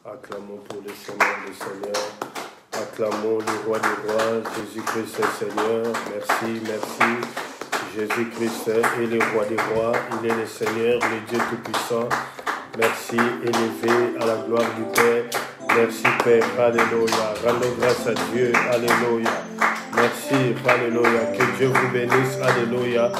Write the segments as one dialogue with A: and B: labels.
A: Acclamons pour le Seigneur des Seigneurs. Acclamons le Roi des Rois. Jésus-Christ est Seigneur. Merci, merci. Jésus-Christ est le Roi des Rois. Il est le Seigneur, le Dieu Tout-Puissant. Merci, élevé à la gloire du Père. Merci, Père. Alléluia. Rendons grâce à Dieu. Alléluia. Merci. Alléluia. Que Dieu vous bénisse. Alléluia.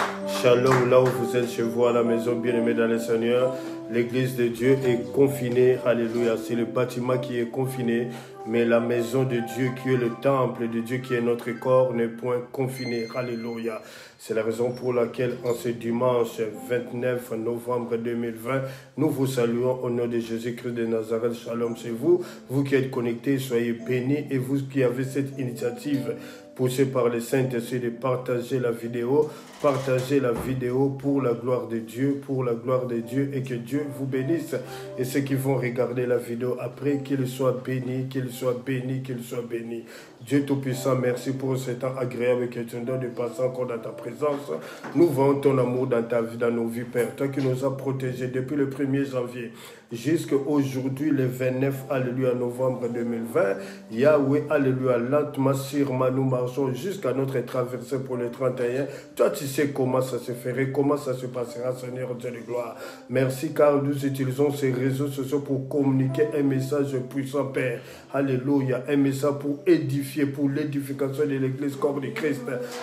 A: Shalom, là où vous êtes chez vous à la maison, bien-aimés dans le Seigneur. L'église de Dieu est confinée. Alléluia. C'est le bâtiment qui est confiné. Mais la maison de Dieu, qui est le temple de Dieu, qui est notre corps, n'est point confiné. Alléluia. C'est la raison pour laquelle, en ce dimanche 29 novembre 2020, nous vous saluons au nom de Jésus-Christ de Nazareth. Shalom, c'est vous. Vous qui êtes connectés, soyez bénis. Et vous qui avez cette initiative poussée par les Saint-Esprit de partager la vidéo. Partagez la vidéo pour la gloire de Dieu, et que Dieu vous bénisse. Et ceux qui vont regarder la vidéo après, qu'ils soient bénis, qu'ils soient bénis, qu'ils soient bénis. Dieu Tout-Puissant, merci pour ce temps agréable que tu nous donnes de passer encore dans ta présence. Nous voyons ton amour dans ta vie, dans nos vies, Père. Toi qui nous as protégés depuis le 1er janvier jusqu'à aujourd'hui, le 29, alléluia, novembre 2020. Yahweh, alléluia, lentement, sûrement, nous marchons jusqu'à notre traversée pour le 31. Toi, tu sais comment ça se ferait, comment ça se passera, Seigneur Dieu de gloire. Merci, car nous utilisons ces réseaux sociaux pour communiquer un message puissant, Père. Alléluia, un message pour édifier, pour l'édification de l'Église corps de Christ.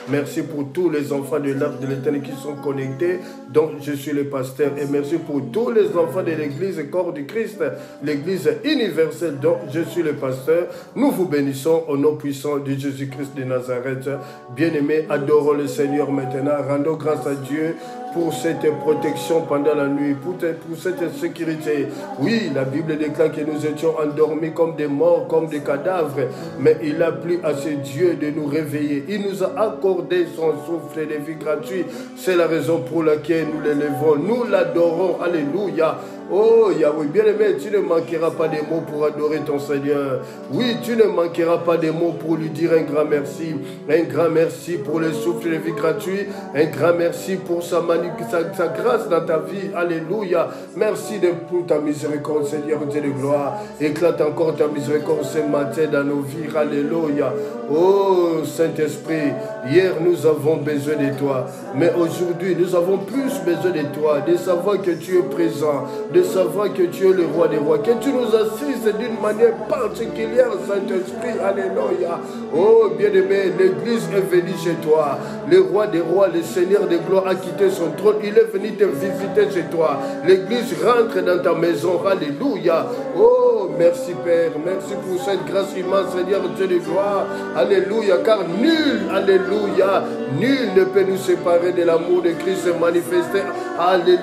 A: Merci pour tous les enfants de l'Arche de l'Éternel qui sont connectés, dont je suis le pasteur. Et merci pour tous les enfants de l'Église corps de Christ, l'Église universelle dont je suis le pasteur. Nous vous bénissons au nom puissant de Jésus-Christ de Nazareth. Bien-aimés, adorons le Seigneur maintenant. Rendons grâce à Dieu pour cette protection pendant la nuit, pour cette sécurité. Oui, la Bible déclare que nous étions endormis comme des morts, comme des cadavres, mais il a plu à ce Dieu de nous réveiller. Il nous a accordé son souffle de vie gratuit. C'est la raison pour laquelle nous l'élevons, nous l'adorons. Alléluia. Oh Yahweh, bien-aimé, tu ne manqueras pas de mots pour adorer ton Seigneur. Oui, tu ne manqueras pas de mots pour lui dire un grand merci. Un grand merci pour le souffle de vie gratuit. Un grand merci pour sa grâce dans ta vie. Alléluia. Merci pour ta miséricorde, Seigneur Dieu de gloire. Éclate encore ta miséricorde ce matin dans nos vies. Alléluia. Oh Saint-Esprit, hier nous avons besoin de toi. Mais aujourd'hui, nous avons plus besoin de toi. De savoir que tu es présent. De savoir que tu es le Roi des Rois, que tu nous assises d'une manière particulière, Saint-Esprit, alléluia. Oh, bien-aimé, l'Église est venue chez toi. Le Roi des Rois, le Seigneur des gloires a quitté son trône. Il est venu te visiter chez toi. L'Église rentre dans ta maison, alléluia. Oh, merci Père, merci pour cette grâce immense, Seigneur Dieu de gloire, alléluia, car nul, alléluia, nul ne peut nous séparer de l'amour de Christ manifesté,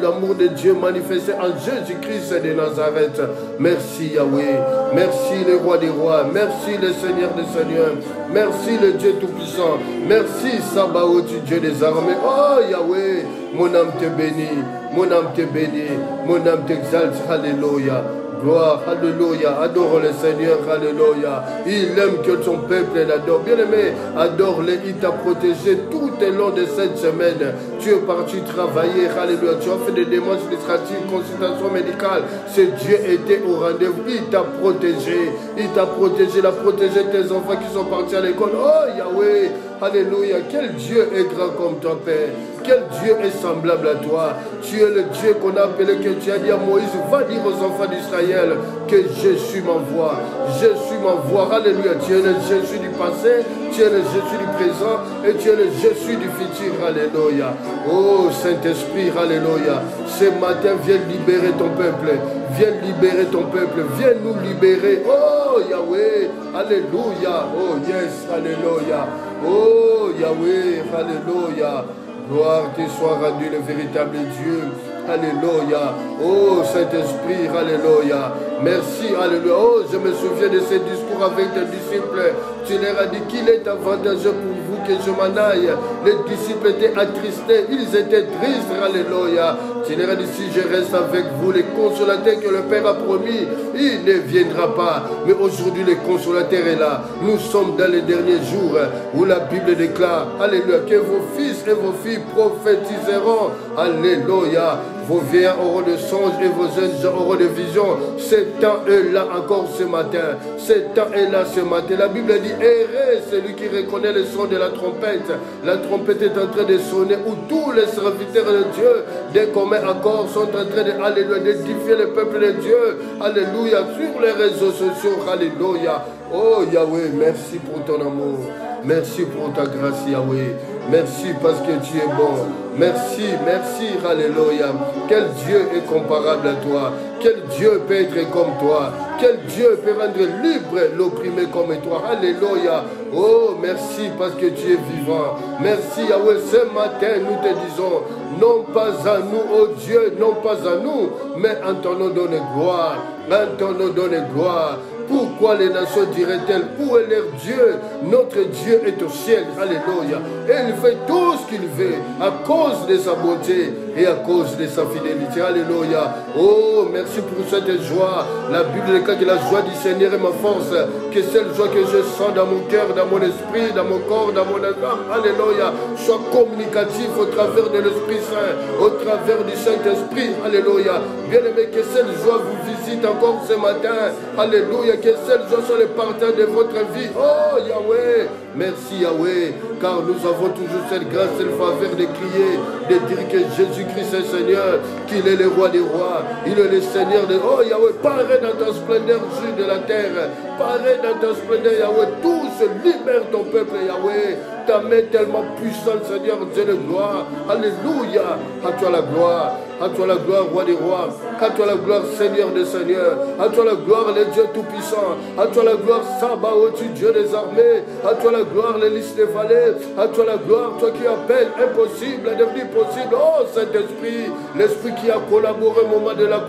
A: l'amour de Dieu manifesté en Jésus-Christ de Nazareth. Merci Yahweh, merci le Roi des Rois, merci le Seigneur des Seigneurs, merci le Dieu Tout-Puissant, merci Sabaoth, Dieu des armées. Oh Yahweh, mon âme te bénit, mon âme te bénit, mon âme t'exalte, alléluia. Gloire, alléluia, adore le Seigneur, alléluia. Il aime que son peuple l'adore. Bien-aimé, adore-le, il t'a protégé tout au long de cette semaine. Tu es parti travailler, alléluia. Tu as fait des démarches administratives, consultations médicales. Ce Dieu était au rendez-vous, il t'a protégé. Il t'a protégé, il a protégé tes enfants qui sont partis à l'école. Oh Yahweh, alléluia. Quel Dieu est grand comme ton Père. Quel Dieu est semblable à toi. Tu es le Dieu qu'on a appelé, que tu as dit à Moïse, va dire aux enfants d'Israël que Jésus m'envoie. Jésus m'envoie. Alléluia. Tu es le Jésus du passé, tu es le Jésus du présent et tu es le Jésus du futur. Alléluia. Oh Saint-Esprit, alléluia. Ce matin, viens libérer ton peuple. Viens libérer ton peuple. Viens nous libérer. Oh Yahweh. Alléluia. Oh yes. Alléluia. Oh Yahweh. Alléluia. Gloire te soit rendue, le véritable Dieu. Alléluia. Oh Saint-Esprit, alléluia. Merci, alléluia. Oh, je me souviens de ces discours avec tes disciples. Tu leur as dit qu'il est avantageux pour vous que je m'en aille. Les disciples étaient attristés, ils étaient tristes, alléluia. Tu leur as dit, si je reste avec vous, les consolateurs que le Père a promis, il ne viendra pas. Mais aujourd'hui, le consolateur est là. Nous sommes dans les derniers jours où la Bible déclare, alléluia, que vos fils et vos filles prophétiseront, alléluia. vos vieillards auront de songes et vos jeunes auront de visions. Ce temps est là encore ce matin. Ce temps est là ce matin. La Bible dit, errez celui qui reconnaît le son de la trompette. La trompette est en train de sonner où tous les serviteurs de Dieu, des communs accords, sont en train de, alléluia, d'édifier le peuple de Dieu. Alléluia, sur les réseaux sociaux. Alléluia. Oh Yahweh, merci pour ton amour. Merci pour ta grâce, Yahweh. Merci parce que tu es bon. Merci, merci, alléluia. Quel Dieu est comparable à toi? Quel Dieu peut être comme toi? Quel Dieu peut rendre libre l'opprimé comme toi? Alléluia. Oh, merci parce que tu es vivant. Merci, Yahweh. Ce matin, nous te disons, non pas à nous, oh Dieu, non pas à nous, mais en ton nom donne gloire. En ton nom donne gloire. Pourquoi les nations diraient-elles, où est leur Dieu? Notre Dieu est au ciel, alléluia. Et il fait tout ce qu'il veut à cause de sa beauté et à cause de sa fidélité, alléluia. Oh, merci pour cette joie. La Bible déclare que la joie du Seigneur est ma force, que cette joie que je sens dans mon cœur, dans mon esprit, dans mon corps, dans mon âme, alléluia, soit communicatif au travers de l'Esprit Saint, au travers du Saint-Esprit, alléluia. Bien-aimé, que cette joie vous visite encore ce matin, alléluia. Que cette joie soit le partage de votre vie. Oh Yahweh, merci Yahweh, car nous avons toujours cette grâce, cette faveur de crier, de dire que Jésus-Christ est Seigneur, qu'il est le roi des rois, il est le Seigneur de... Oh Yahweh, parais dans ta splendeur sur de la terre, parais dans ta splendeur Yahweh, tous libère ton peuple Yahweh, ta main tellement puissante Seigneur, Dieu de gloire, alléluia, à toi la gloire. À toi la gloire, roi des rois. À toi la gloire, Seigneur des seigneurs. À toi la gloire, le Dieu tout-puissant. À toi la gloire, Sabaoth, Dieu des armées. À toi la gloire, les listes des vallées. À toi la gloire, toi qui appelles impossible à devenir possible. Oh Saint-Esprit, l'Esprit qui a collaboré au moment de la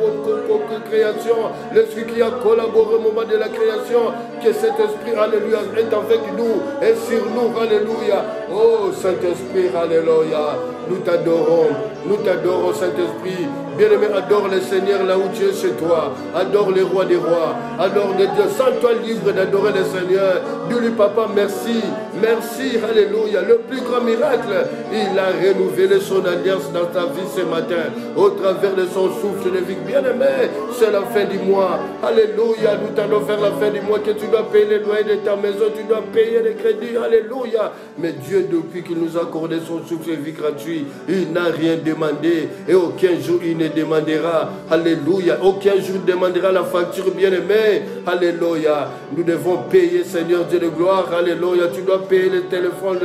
A: création. L'Esprit qui a collaboré au moment de la création. Que cet Esprit, alléluia, est avec nous et sur nous, alléluia. Oh Saint-Esprit, alléluia. Nous t'adorons Saint-Esprit. Bien-aimé, adore le Seigneur là où tu es chez toi. Adore le roi des rois. Adore le Dieu. Sens-toi libre d'adorer le Seigneur. Dis-lui, papa, merci. Merci, alléluia. Le plus grand miracle, il a renouvelé son alliance dans ta vie ce matin. Au travers de son souffle de vie. Bien-aimé, c'est la fin du mois. Alléluia. Nous t'allons faire la fin du mois que tu dois payer les loyers de ta maison. Tu dois payer les crédits. Alléluia. Mais Dieu, depuis qu'il nous a accordé son souffle de vie gratuit, il n'a rien demandé. Et aucun jour, il ne demandera, alléluia, aucun jour demandera la facture, bien-aimé, alléluia, nous devons payer, Seigneur Dieu de gloire, alléluia, tu dois payer le téléphone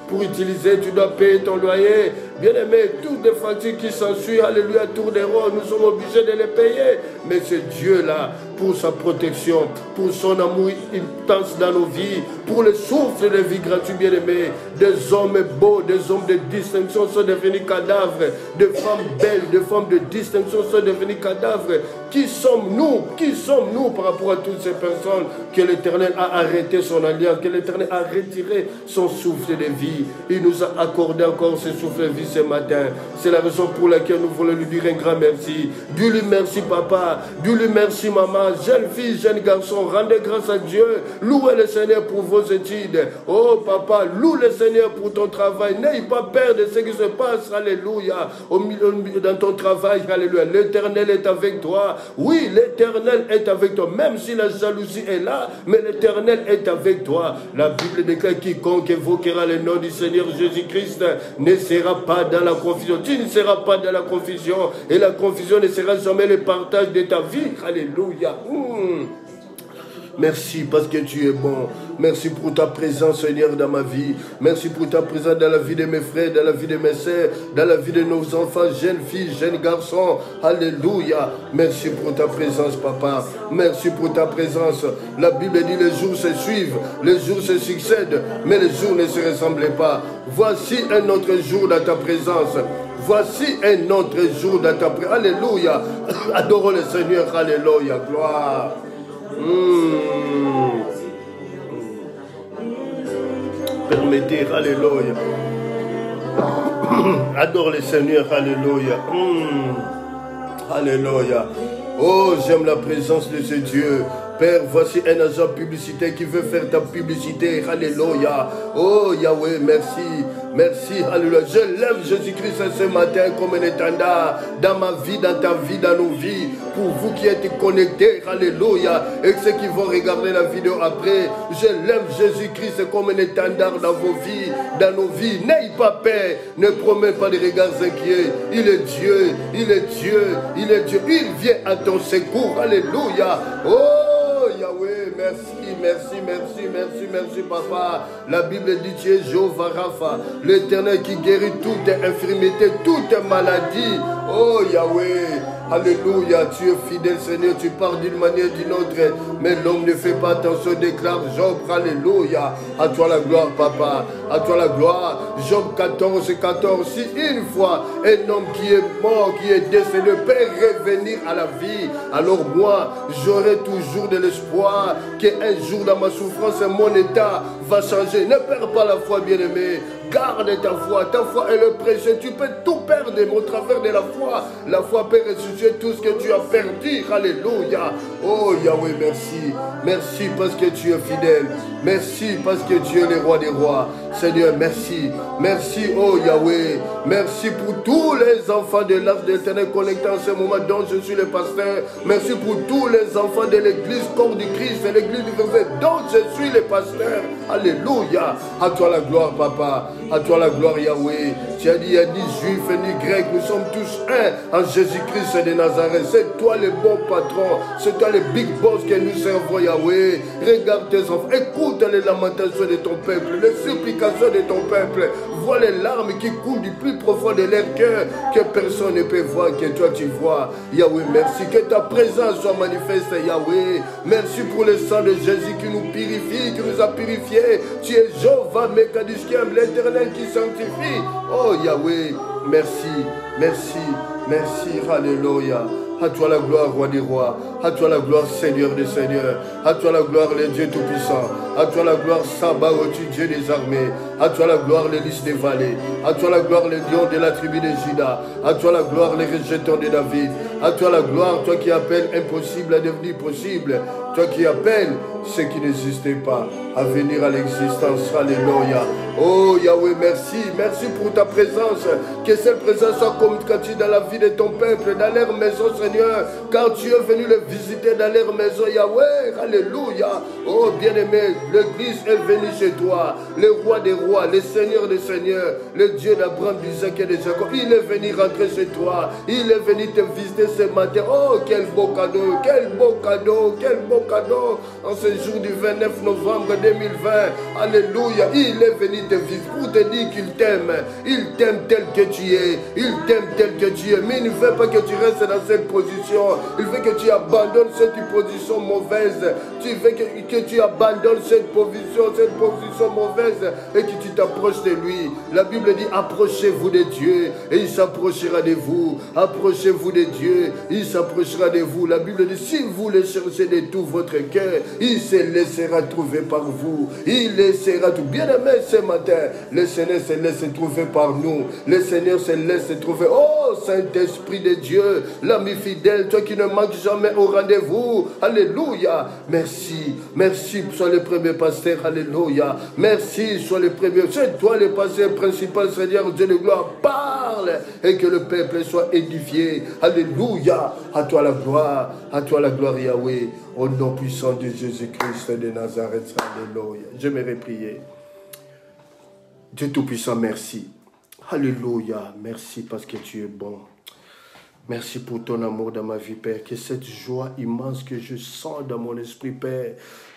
A: pour utiliser, tu dois payer ton loyer, bien-aimé, toutes les factures qui s'ensuivent, alléluia, tour des rois, nous sommes obligés de les payer, mais ce Dieu-là, pour sa protection, pour son amour intense dans nos vies, pour le souffle de vie gratuit, bien-aimé, des hommes beaux, des hommes de distinction sont devenus cadavres, des femmes belles, des femmes de distinction sont devenues cadavres. Qui sommes-nous par rapport à toutes ces personnes que l'Éternel a arrêté son alliance, que l'Éternel a retiré son souffle de vie. Il nous a accordé encore ce souffle de vie ce matin. C'est la raison pour laquelle nous voulons lui dire un grand merci. Dis-lui merci papa, dis-lui merci maman, jeune fille, jeune garçon, rendez grâce à Dieu. Louez le Seigneur pour vos études. Oh papa, loue le Seigneur pour ton travail. N'aie pas peur de ce qui se passe, alléluia, dans ton travail, alléluia. L'Éternel est avec toi. Oui, l'Éternel est avec toi, même si la jalousie est là, mais l'Éternel est avec toi. La Bible déclare quiconque évoquera le nom du Seigneur Jésus-Christ ne sera pas dans la confusion. Tu ne seras pas dans la confusion, et la confusion ne sera jamais le partage de ta vie. Alléluia. Merci parce que tu es bon. Merci pour ta présence, Seigneur, dans ma vie. Merci pour ta présence dans la vie de mes frères, dans la vie de mes sœurs, dans la vie de nos enfants, jeunes filles, jeunes garçons. Alléluia. Merci pour ta présence, papa. Merci pour ta présence. La Bible dit les jours se suivent, les jours se succèdent, mais les jours ne se ressemblent pas. Voici un autre jour dans ta présence. Voici un autre jour dans ta présence. Alléluia. Adorons le Seigneur. Alléluia. Gloire. Permettez, alléluia. Adore le Seigneur, alléluia. Alléluia. Oh, j'aime la présence de ce Dieu. Père, voici un agent publicitaire qui veut faire ta publicité. Alléluia. Oh Yahweh, merci. Merci, alléluia. Je lève Jésus-Christ ce matin comme un étendard dans ma vie, dans ta vie, dans nos vies. Pour vous qui êtes connectés, alléluia. Et ceux qui vont regarder la vidéo après, je lève Jésus-Christ comme un étendard dans vos vies, dans nos vies. N'ayez pas peur, ne promets pas des regards inquiets. Il est Dieu, il est Dieu, il est Dieu. Il vient à ton secours, alléluia. Oh Yahweh, merci, merci, merci, merci, merci, papa. La Bible dit tu es Jéhovah Rapha, l'Éternel qui guérit toute infirmité, toute maladie. Oh Yahweh, alléluia, tu es fidèle Seigneur, tu parles d'une manière ou d'une autre, mais l'homme ne fait pas attention, déclare Job, alléluia. À toi la gloire, papa, à toi la gloire. Job 14, 14, si une fois un homme qui est mort, qui est décédé peut revenir à la vie, alors moi, j'aurai toujours de l'espoir qu'un jour dans ma souffrance, mon état va changer. Ne perds pas la foi, bien-aimé. Garde ta foi est le précieux. Tu peux tout perdre au travers de la foi. La foi peut ressusciter tout ce que tu as perdu. Alléluia. Oh Yahweh, merci. Merci parce que tu es fidèle. Merci parce que tu es le roi des rois. Seigneur, merci. Merci, oh Yahweh. Merci pour tous les enfants de l'Arche de l'Éternel connectés en ce moment dont je suis le pasteur. Merci pour tous les enfants de l'église, corps du Christ et l'église du verset dont je suis le pasteur. Alléluia. À toi la gloire, papa. À toi la gloire, Yahweh. Tu as dit, il n'y a ni juif ni grec. Nous sommes tous un en Jésus-Christ de Nazareth. C'est toi le bon patron. C'est toi le big boss que nous servons, Yahweh. Regarde tes enfants. Écoute les lamentations de ton peuple, les supplications de ton peuple. Vois les larmes qui coulent du plus profond de leur cœur, que personne ne peut voir, que toi tu vois. Yahweh, merci. Que ta présence soit manifeste, Yahweh. Merci pour le sang de Jésus qui nous purifie, qui nous a purifiés. Tu es Jéhovah Mekadishkem, l'Éternel qui sanctifie. Oh Yahweh, merci, merci, merci. Alléluia. À toi la gloire, roi des rois. À toi la gloire, Seigneur des seigneurs. À toi la gloire, le Dieu tout-puissant. À toi la gloire, Sabaoth, Dieu des armées. À toi la gloire, les lys des vallées. À toi la gloire, les lions de la tribu de Juda. À toi la gloire, les rejetons de David. À toi la gloire, toi qui appelles impossible à devenir possible. Toi qui appelles ce qui n'existait pas à venir à l'existence. Alléluia. Oh Yahweh, merci. Merci pour ta présence. Que cette présence soit communicative dans la vie de ton peuple, dans leur maison, Seigneur. Car tu es venu le visiter dans leur maison, Yahweh. Alléluia. Oh bien-aimé, l'église est venue chez toi. Le roi des rois, le Seigneur des seigneurs, le Dieu d'Abraham, d'Isaac et de Jacob. Il est venu rentrer chez toi. Il est venu te visiter ce matin. Oh, quel beau cadeau, quel beau cadeau, quel beau cadeau. En ce jour du 29 novembre 2020. Alléluia. Il est venu te visiter pour te dire qu'il t'aime. Il t'aime tel que tu es. Il t'aime tel que tu es. Mais il ne veut pas que tu restes dans cette position. Il veut que tu abandonnes cette position mauvaise. Tu veux que tu abandonnes cette position mauvaise et que tu t'approches de lui. La Bible dit approchez-vous de Dieu et il s'approchera de vous. Approchez-vous de Dieu, il s'approchera de vous. La Bible dit si vous le cherchez de tout votre cœur, il se laissera trouver par vous. Il laissera tout. Bien-aimé ce matin, le Seigneur se laisse trouver par nous. Le Seigneur se laisse trouver. Oh Saint-Esprit de Dieu, l'ami fidèle, toi qui ne manques jamais au rendez-vous. Alléluia. Merci. Merci, sois le premier pasteur. Alléluia. Merci, sois le premier. C'est toi le pasteur principal, Seigneur Dieu de gloire. Parle et que le peuple soit édifié. Alléluia. À toi la gloire. À toi la gloire, Yahweh. Au nom puissant de Jésus-Christ de Nazareth. Alléluia. J'aimerais prier. Dieu Tout-Puissant, merci. Alléluia. Merci parce que tu es bon. Merci pour ton amour dans ma vie, Père. Que cette joie immense que je sens dans mon esprit, Père,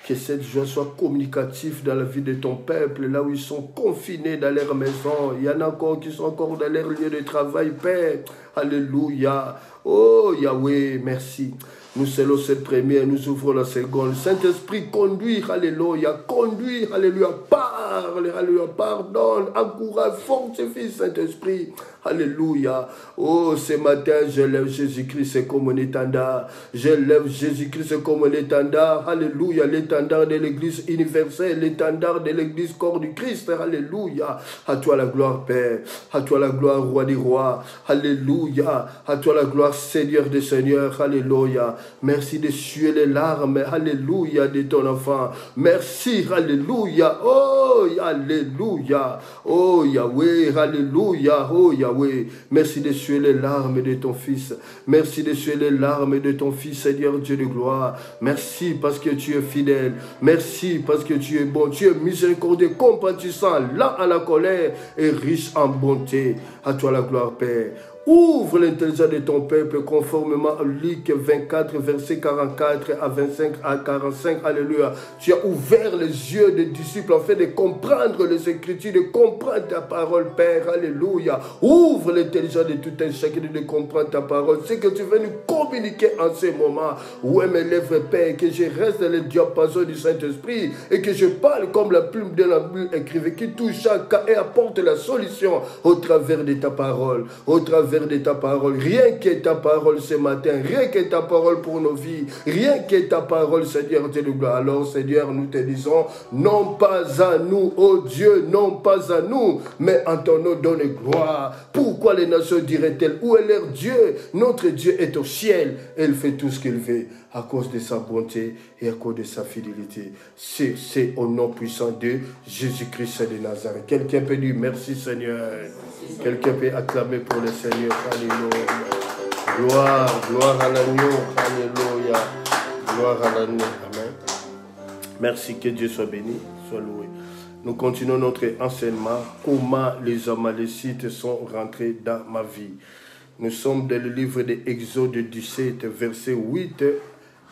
A: que cette joie soit communicative dans la vie de ton peuple, là où ils sont confinés dans leur maison. Il y en a encore qui sont encore dans leur lieu de travail, Père. Alléluia. Oh, Yahweh, merci. Nous scellons cette première, nous ouvrons la seconde. Saint-Esprit, conduire, alléluia, conduire, alléluia, parle, alléluia, pardonne, encourage, fortifie, Saint-Esprit. Alléluia. Oh, ce matin, je lève Jésus-Christ comme un étendard. Je lève Jésus-Christ comme un étendard. Alléluia. L'étendard de l'Église universelle, l'étendard de l'Église corps du Christ. Alléluia. À toi la gloire, Père. À toi la gloire, Roi des rois. Alléluia. À toi la gloire, Seigneur des seigneurs. Alléluia. Merci de suer les larmes. Alléluia de ton enfant. Merci. Alléluia. Oh, alléluia. Oh, Yahweh. Alléluia. Oh, Yahweh. Merci de suer les larmes de ton Fils. Merci de suer les larmes de ton Fils, Seigneur Dieu de gloire. Merci parce que tu es fidèle. Merci parce que tu es bon. Tu es miséricordieux, compatissant, lent à la colère et riche en bonté. À toi la gloire, Père. Ouvre l'intelligence de ton peuple conformément à Luc 24, verset 44 à 25 à 45. Alléluia. Tu as ouvert les yeux des disciples afin de comprendre les Écritures, de comprendre ta parole, Père. Alléluia. Ouvre l'intelligence de tout un chacun de comprendre ta parole. C'est que tu veux nous communiquer en ce moment. Ouais, mes lèvres, Père, que je reste dans le diapason du Saint-Esprit et que je parle comme la plume de la bulle écrivée qui touche chacun et apporte la solution au travers de ta parole. Au travers de ta parole, rien que ta parole ce matin, rien que ta parole pour nos vies, rien que ta parole, Seigneur Dieu de gloire. Alors, Seigneur, nous te disons, non pas à nous, oh Dieu, non pas à nous, mais en ton nom donne gloire. Pourquoi les nations diraient-elles, où est leur Dieu? Notre Dieu est au ciel, et il fait tout ce qu'il veut à cause de sa bonté et à cause de sa fidélité. C'est au nom puissant de Jésus-Christ de Nazareth. Quelqu'un peut dire merci Seigneur. Quelqu'un peut acclamer pour le Seigneur. Alléluia. Gloire à l'agneau. Alléluia. Gloire à l'agneau. Amen. Merci, que Dieu soit béni, soit loué. Nous continuons notre enseignement. Comment les Amalécites sont rentrés dans ma vie. Nous sommes dans le livre de Exode 17, verset 8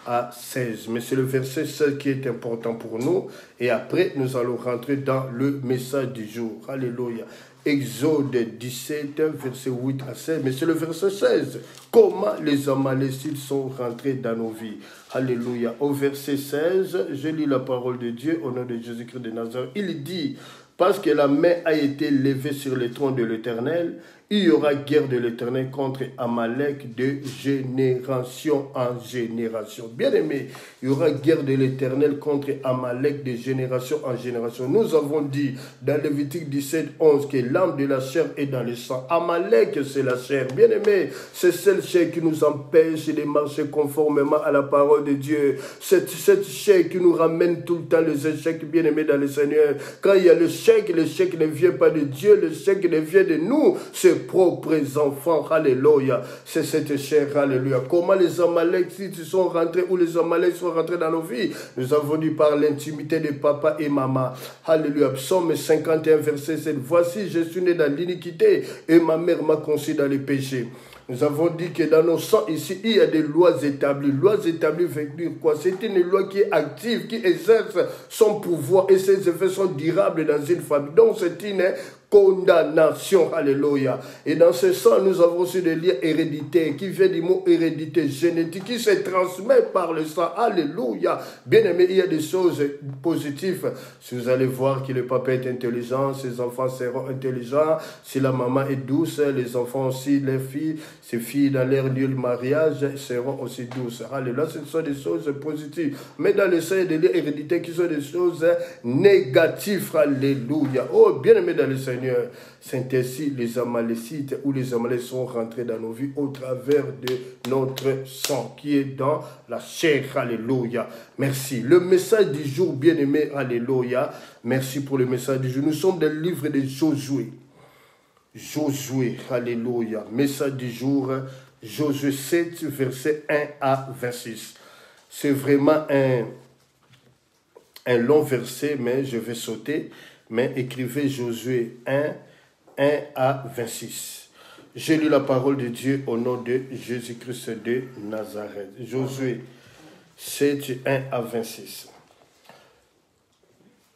A: à 16. Mais c'est le verset 16 qui est important pour nous. Et après, nous allons rentrer dans le message du jour. Alléluia. Exode 17, verset 8 à 16. Mais c'est le verset 16. Comment les Amalécites sont rentrés dans nos vies. Alléluia. Au verset 16, je lis la parole de Dieu au nom de Jésus-Christ de Nazareth. Il dit, parce que la main a été levée sur le trône de l'Éternel, il y aura guerre de l'Éternel contre Amalek de génération en génération. Bien-aimé, il y aura guerre de l'Éternel contre Amalek de génération en génération. Nous avons dit dans Lévitique 17, 11 que l'âme de la chair est dans le sang. Amalek, c'est la chair. Bien-aimé, c'est cette chair qui nous empêche de marcher conformément à la parole de Dieu. Cette chair qui nous ramène tout le temps les échecs, bien-aimés dans le Seigneur. Quand il y a l'échec ne vient pas de Dieu, l'échec ne vient de nous. C'est propres enfants, alléluia, c'est cette chair, alléluia. Comment les Amalécites sont rentrés, ou les Amaleks sont rentrés dans nos vies? Nous avons dit par l'intimité de papa et maman, alléluia. Psaume 51, verset 7, voici, je suis né dans l'iniquité, et ma mère m'a conçu dans les péchés. Nous avons dit que dans nos sangs ici, il y a des lois établies. Lois établies veut dire quoi? C'est une loi qui est active, qui exerce son pouvoir, et ses effets sont durables dans une famille. Donc c'est une condamnation, alléluia. Et dans ce sens, nous avons aussi des liens héréditaires, qui vient du mot hérédité génétique, qui se transmet par le sang, alléluia. Bien aimé, il y a des choses positives. Si vous allez voir que le papa est intelligent, ses enfants seront intelligents. Si la maman est douce, les enfants aussi, les filles, ces filles dans leur lieu de mariage seront aussi douces. Alléluia, ce sont des choses positives. Mais dans le sang, il y a des liens héréditaires qui sont des choses négatives, alléluia. Oh, bien aimé dans le Seigneur. C'est ainsi les Amalécites ou les Amaleks sont rentrés dans nos vies au travers de notre sang qui est dans la chair. Alléluia. Merci. Le message du jour, bien-aimé, alléluia. Merci pour le message du jour. Nous sommes dans le livre de Josué. Josué, alléluia. Message du jour, Josué 7, verset 1 à 26. C'est vraiment un long verset, mais je vais sauter. Mais écrivez Josué 1 à 26. J'ai lu la parole de Dieu au nom de Jésus-Christ de Nazareth. Josué 7, 1 à 26.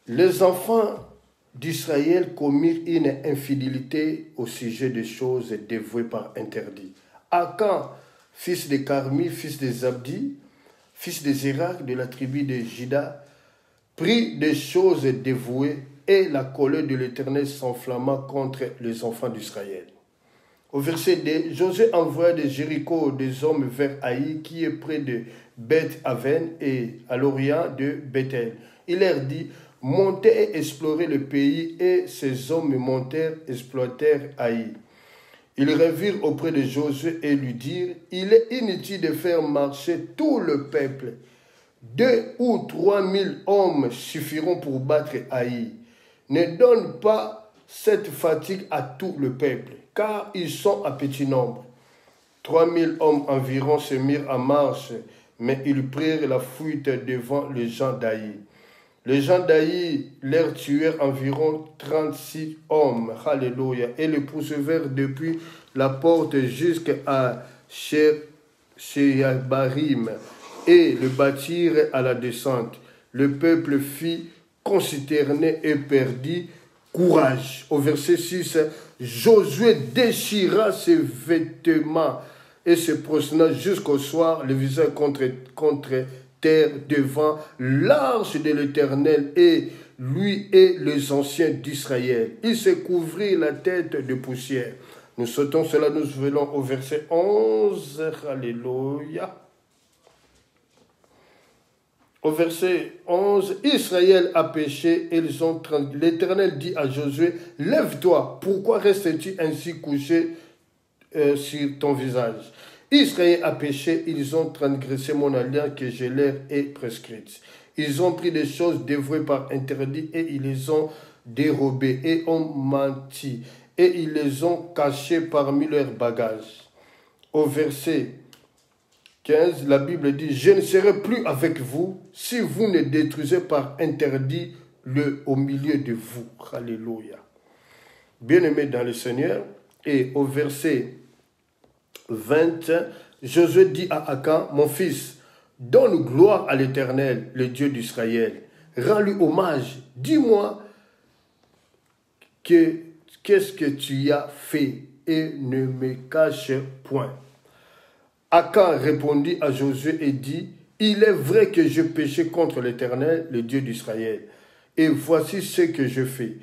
A: Les enfants d'Israël commirent une infidélité au sujet des choses dévouées par interdit. Akan, fils de Carmi, fils de Zabdi, fils de Zérak de la tribu de Juda, prit des choses dévouées et la colère de l'Éternel s'enflamma contre les enfants d'Israël. Au verset 2, Josué envoya de Jéricho des hommes vers Haï, qui est près de Beth-Aven et à l'orient de Bethel. Il leur dit, montez et explorez le pays, et ces hommes montèrent, exploitèrent Haï. Ils revirent auprès de Josué et lui dirent, il est inutile de faire marcher tout le peuple. 2 ou 3 000 hommes suffiront pour battre Haï. Ne donne pas cette fatigue à tout le peuple, car ils sont à petit nombre. 3 000 hommes environ se mirent en marche, mais ils prirent la fuite devant les gens d'Haï. Les gens d'Haï leur tuèrent environ 36 hommes, alléluia, et les poursuivirent depuis la porte jusqu'à Sheabarim, et le bâtirent à la descente. Le peuple fit consterné et perdit courage. Au verset 6, Josué déchira ses vêtements et se prosterna jusqu'au soir, le visage contre terre devant l'arche de l'Éternel et lui et les anciens d'Israël. Il se couvrit la tête de poussière. Nous sautons cela, nous venons au verset 11. Alléluia. Au verset 11, Israël a péché et l'Éternel dit à Josué, lève-toi, pourquoi restes-tu ainsi couché sur ton visage? Israël a péché, ils ont transgressé mon alliance que je leur ai prescrite. Ils ont pris des choses dévouées par interdit et ils les ont dérobées et ont menti et ils les ont cachées parmi leurs bagages. Au verset 15, la Bible dit, je ne serai plus avec vous si vous ne détruisez par interdit au milieu de vous. Alléluia. Bien-aimés dans le Seigneur, et au verset 20, Josué dit à Akan, mon fils, donne gloire à l'Éternel, le Dieu d'Israël. Rends-lui hommage. Dis-moi qu'est-ce que tu as fait et ne me cache point. Akan répondit à Josué et dit, il est vrai que je péchais contre l'Éternel, le Dieu d'Israël. Et voici ce que je fais.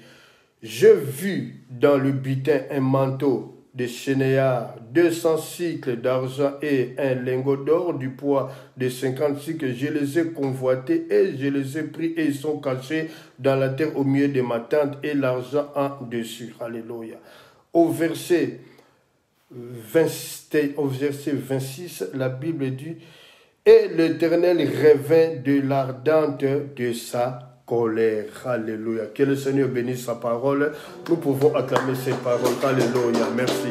A: Je vis dans le butin un manteau de chénéard, 200 cycles d'argent et un lingot d'or du poids de 50 cycles. Je les ai convoités et je les ai pris et ils sont cachés dans la terre au milieu de ma tente et l'argent en dessus. Alléluia. Au verset 26, la Bible dit, et l'Éternel revint de l'ardente de sa colère. Alléluia. Que le Seigneur bénisse sa parole. Nous pouvons acclamer ses paroles. Alléluia. Merci.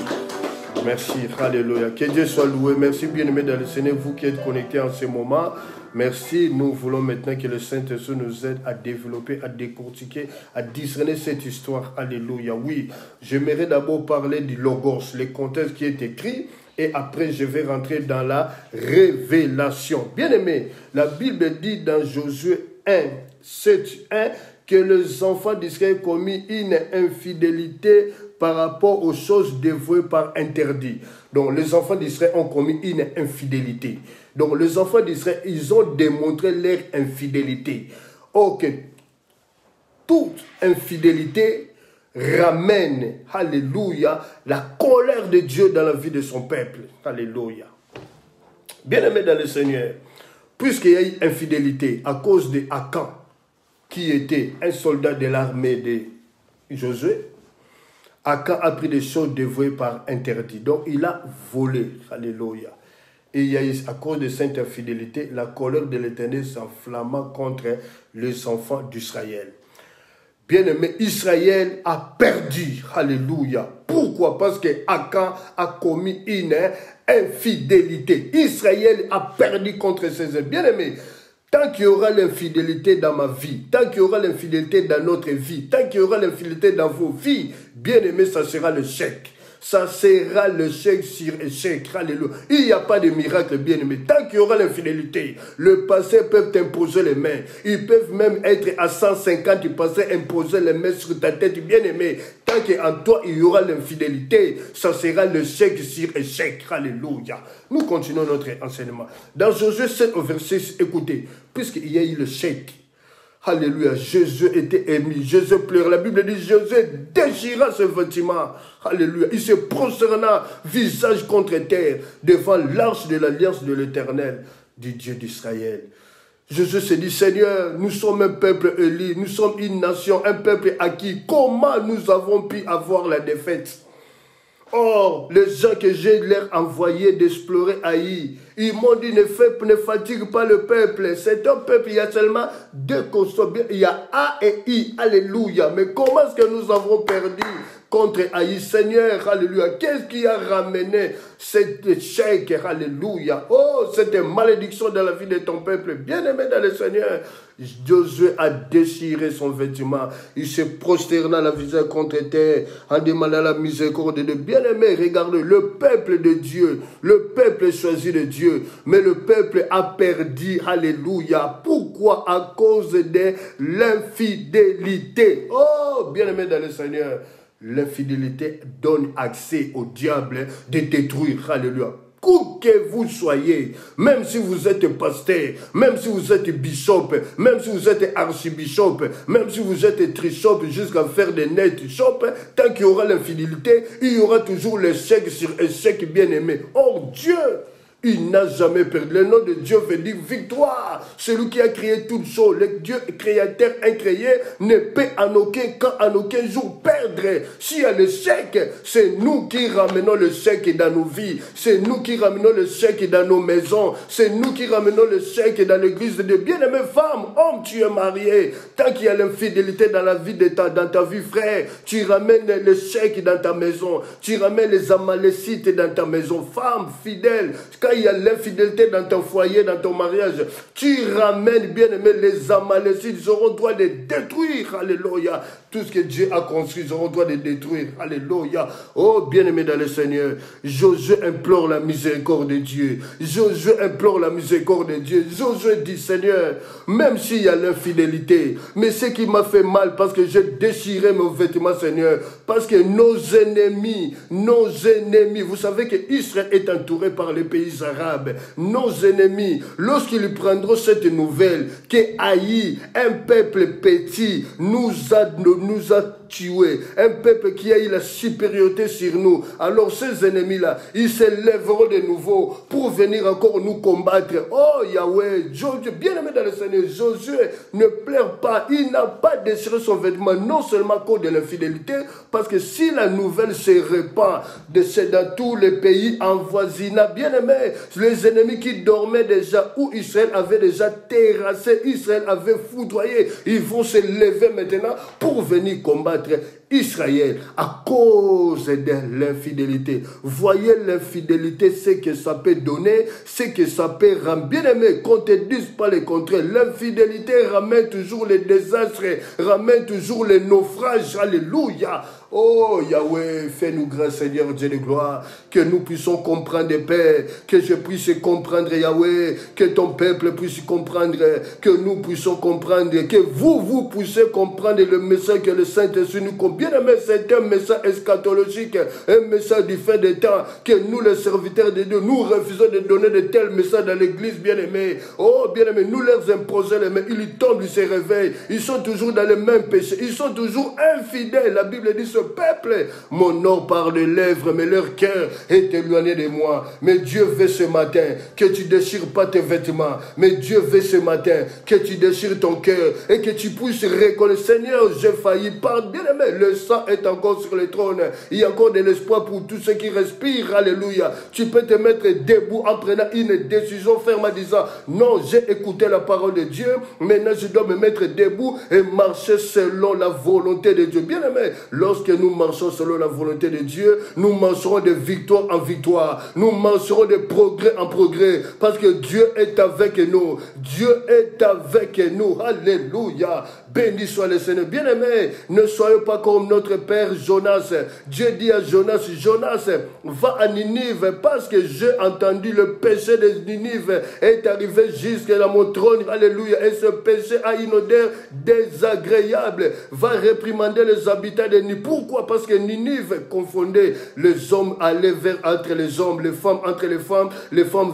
A: Merci. Alléluia. Que Dieu soit loué. Merci, bien-aimés dans le Seigneur, vous qui êtes connectés en ce moment. Merci. Nous voulons maintenant que le Saint-Esprit nous aide à développer, à décortiquer, à discerner cette histoire. Alléluia. Oui, j'aimerais d'abord parler du Logos, le contexte qui est écrit. Et après, je vais rentrer dans la révélation. Bien-aimés, la Bible dit dans Josué 1, 7, 1, que les enfants d'Israël ont commis une infidélité par rapport aux choses dévouées par interdit. Donc, les enfants d'Israël ont commis une infidélité. Donc, les enfants d'Israël, ils ont démontré leur infidélité. Ok, toute infidélité ramène, alléluia, la colère de Dieu dans la vie de son peuple. Alléluia. Bien-aimés dans le Seigneur, puisqu'il y a eu infidélité à cause de Akan, qui était un soldat de l'armée de Josué, Akan a pris des choses dévouées par interdit. Donc, il a volé. Alléluia. Et il y a eu, à cause de cette infidélité, la colère de l'Éternel s'enflamma contre les enfants d'Israël. Bien-aimé, Israël a perdu. Alléluia. Pourquoi? Parce que Akan a commis une infidélité. Israël a perdu contre ses ennemis. Bien-aimé, tant qu'il y aura l'infidélité dans ma vie, tant qu'il y aura l'infidélité dans notre vie, tant qu'il y aura l'infidélité dans vos vies, bien-aimé, ça sera le chèque. Ça sera le chèque sur échec. Alléluia. Il n'y a pas de miracle, bien-aimé. Tant qu'il y aura l'infidélité, le passé peut t'imposer les mains. Ils peuvent même être à 150 du passé, imposer les mains sur ta tête, bien-aimé. Tant qu'en toi, il y aura l'infidélité, ça sera le chèque sur échec. Alléluia. Nous continuons notre enseignement. Dans Josué 7 au verset 6, écoutez, puisqu'il y a eu le chèque, Alléluia. Jésus était ému. Jésus pleurait. La Bible dit Jésus déchira ses vêtements. Alléluia. Il se prosterna visage contre terre devant l'arche de l'alliance de l'Éternel, du Dieu d'Israël. Jésus se dit, Seigneur, nous sommes un peuple élu, nous sommes une nation, un peuple acquis. Comment nous avons pu avoir la défaite? Or, les gens que j'ai leur envoyé d'explorer Haï, ils m'ont dit, ne fatigue pas le peuple. C'est un peuple, il y a seulement deux consonnes. Il y a A et I. Alléluia. Mais comment est-ce que nous avons perdu contre Haï? Seigneur, alléluia. Qu'est-ce qui a ramené cet échec? Alléluia. Oh, cette malédiction dans la vie de ton peuple. Bien-aimé dans le Seigneur, Josué a déchiré son vêtement. Il se prosterna la visage contre terre en demandant la miséricorde de Dieu. Bien-aimé, regardez, le peuple de Dieu, le peuple choisi de Dieu, mais le peuple a perdu. Alléluia. Pourquoi? À cause de l'infidélité. Oh, bien-aimé dans le Seigneur, l'infidélité donne accès au diable de détruire. Alléluia. Où que vous soyez, même si vous êtes pasteur, même si vous êtes bishop, même si vous êtes archibishop, même si vous êtes trichop jusqu'à faire des nets shop, tant qu'il y aura l'infidélité, il y aura toujours l'échec sur échec, bien-aimé. Or Dieu, il n'a jamais perdu. Le nom de Dieu veut dire victoire. Celui qui a créé toutes choses, le Dieu créateur incréé, ne peut en aucun jour perdre. S'il y a l'échec, c'est nous qui ramenons l'échec dans nos vies. C'est nous qui ramenons l'échec dans nos maisons. C'est nous qui ramenons l'échec dans l'église de Dieu. Bien-aimée femme, homme, tu es marié. Tant qu'il y a l'infidélité dans la vie dans ta vie, frère, tu ramènes l'échec dans ta maison. Tu ramènes les amalécites dans ta maison. Femme fidèle, quand il y a l'infidélité dans ton foyer, dans ton mariage, tu ramènes, bien aimé, les amalécites, ils auront droit de détruire, alléluia, tout ce que Dieu a construit, ils auront droit de détruire, alléluia. Oh, bien aimé dans le Seigneur, Josué implore la miséricorde de Dieu, Josué implore la miséricorde de Dieu, Josué dit, Seigneur, même s'il y a l'infidélité, mais ce qui m'a fait mal, parce que j'ai déchiré mes vêtements, Seigneur, parce que nos ennemis, vous savez que Israël est entouré par les pays arabes, nos ennemis, lorsqu'ils prendront cette nouvelle que Haï, un peuple petit, nous a tués, un peuple qui a eu la supériorité sur nous, alors ces ennemis-là, ils se lèveront de nouveau pour venir encore nous combattre. Oh Yahweh, Josué, bien aimé dans le Seigneur, Josué ne pleure pas, il n'a pas déchiré son vêtement, non seulement à cause de l'infidélité, parce que si la nouvelle se répand dans tous les pays envoisinants, bien aimé, les ennemis qui dormaient déjà, où Israël avait déjà terrassé, Israël avait foudroyé, ils vont se lever maintenant pour venir combattre Israël à cause de l'infidélité. Voyez l'infidélité, ce que ça peut donner, ce que ça peut rendre. Bien aimé, qu'on te dise pas le contraire. L'infidélité ramène toujours les désastres, ramène toujours les naufrages. Alléluia. Oh Yahweh, fais-nous grâce, Seigneur Dieu de gloire, que nous puissions comprendre, Père, que je puisse comprendre, Yahweh, que ton peuple puisse comprendre, que nous puissions comprendre, que vous puissiez comprendre le message que le Saint-Esprit nous confie. Bien aimé, c'est un message eschatologique, un message du fin des temps, que nous, les serviteurs de Dieu, nous refusons de donner de tels messages dans l'église, bien aimé. Oh, bien aimé, nous leur imposons les mains, ils tombent, ils se réveillent, ils sont toujours dans les mêmes péchés, ils sont toujours infidèles. La Bible dit, ce peuple, mon nom par les lèvres, mais leur cœur est éloigné de moi. Mais Dieu veut ce matin que tu déchires pas tes vêtements, mais Dieu veut ce matin que tu déchires ton cœur et que tu puisses reconnaître, Seigneur, j'ai failli, pardon, bien aimé, le sang est encore sur le trône, il y a encore de l'espoir pour tous ceux qui respirent, alléluia. Tu peux te mettre debout en prenant une décision ferme en disant, non, j'ai écouté la parole de Dieu, maintenant je dois me mettre debout et marcher selon la volonté de Dieu. Bien aimé, lorsque nous marchons selon la volonté de Dieu, nous marcherons de victoire en victoire, nous marcherons de progrès en progrès, parce que Dieu est avec nous, Dieu est avec nous, alléluia. Béni soit le Seigneur. Bien-aimés, ne soyez pas comme notre père Jonas. Dieu dit à Jonas, Jonas, va à Ninive parce que j'ai entendu le péché de Ninive est arrivé jusqu'à mon trône. Alléluia. Et ce péché a une odeur désagréable. Va réprimander les habitants de Ninive. Pourquoi? Parce que Ninive confondait les hommes allaient entre les hommes, les femmes entre les femmes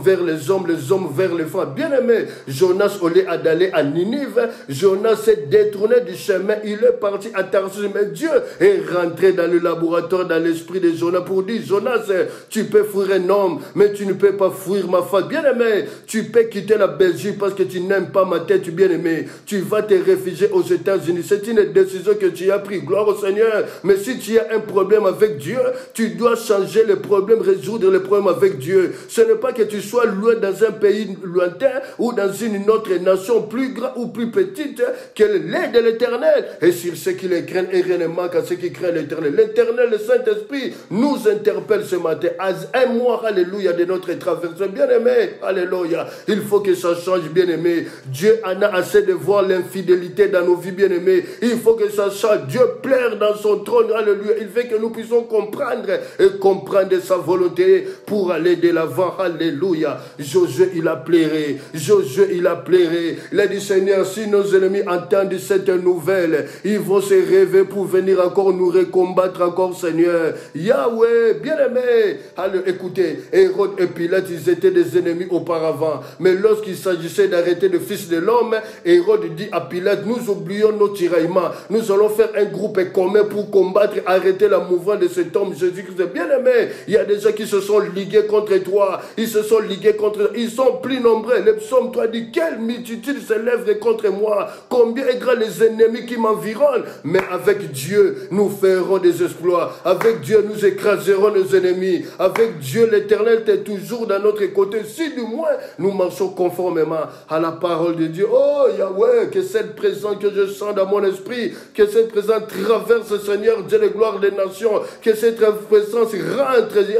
A: vers les hommes vers les femmes. Bien-aimé, Jonas, au lieu d'aller à Ninive, Jonas s'est détourné du chemin. Il est parti à Tarsus. Mais Dieu est rentré dans le laboratoire, dans l'esprit de Jonas pour dire, Jonas, tu peux fuir un homme, mais tu ne peux pas fuir ma femme. Bien-aimé, tu peux quitter la Belgique parce que tu n'aimes pas ma tête, bien-aimé. Tu vas te réfugier aux États-Unis. C'est une décision que tu as prise. Gloire au Seigneur. Mais si tu as un problème avec Dieu, tu dois changer le problème, résoudre le problème avec Dieu. Ce n'est pas que tu sois loin dans un pays lointain ou dans une autre nation plus grande ou plus petite que l'aide de l'Éternel. Et sur ceux qui les craignent, et rien ne manque à ceux qui craignent l'Éternel. L'Éternel, le Saint-Esprit, nous interpelle ce matin. À un mois, alléluia, de notre traversée. Bien-aimé, alléluia. Il faut que ça change, bien-aimé. Dieu en a assez de voir l'infidélité dans nos vies, bien-aimés. Il faut que ça change. Dieu plaire dans son trône, alléluia. Il fait que nous puissions comprendre et comprendre sa volonté pour aller de l'avant, alléluia. Josué, il a pleuré. Josué, il a pleuré. Il a dit, Seigneur, si nos ennemis entendent cette nouvelle, ils vont se réveiller pour venir encore nous recombattre encore, Seigneur. Yahweh, bien-aimé. Alors, écoutez, Hérode et Pilate, ils étaient des ennemis auparavant. Mais lorsqu'il s'agissait d'arrêter le Fils de l'homme, Hérode dit à Pilate, nous oublions nos tiraillements. Nous allons faire un groupe commun pour combattre, arrêter la mouvance de cet homme Jésus-Christ. Bien-aimé, il y a des gens qui se sont ligués contre toi. Ils se sont ligués contre toi. Ils sont plus nombreux. Le psaume 3 dit, quelle multitude s'élève contre moi. Combien est grand les ennemis qui m'environnent. Mais avec Dieu, nous ferons des exploits. Avec Dieu, nous écraserons nos ennemis. Avec Dieu, l'Éternel est toujours dans notre côté. Si du moins, nous marchons conformément à la parole de Dieu. Oh Yahweh, que cette présence que je sens dans mon esprit, que cette présence traverse, Seigneur, Dieu de gloire des nations, que cette présence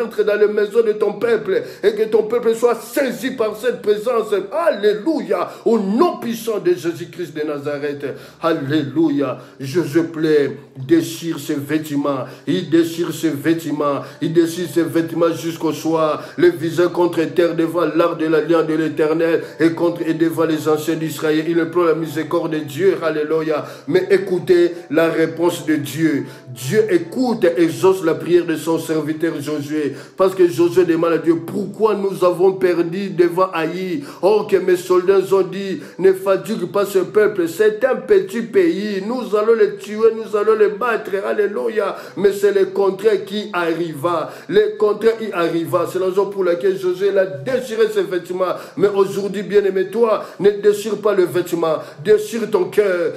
A: entre dans les maisons de ton peuple et que ton peuple soit saisi par cette présence. Alléluia. Au nom puissant de Jésus-Christ de Nazareth. Alléluia. Je plaît, déchire ses vêtements. Il déchire ses vêtements. Il déchire ses vêtements jusqu'au soir. Le visage contre terre devant l'arc de l'alliance de l'Éternel et devant les anciens d'Israël. Il implore la miséricorde de Dieu. Alléluia. Mais écoutez la réponse de Dieu. Dieu écoute et exauce la prière de son serviteur Josué. Parce que Josué demande à Dieu, pourquoi nous avons perdu devant Haï? Or que mes soldats ont dit, ne fatigue pas ce peuple, c'est un petit pays, nous allons les tuer, nous allons les battre, alléluia. Mais c'est le contraire qui arriva, le contraire y arriva. C'est la raison pour laquelle Josué a déchiré ses vêtements. Mais aujourd'hui, bien-aimé, toi, ne déchire pas le vêtement, déchire ton cœur,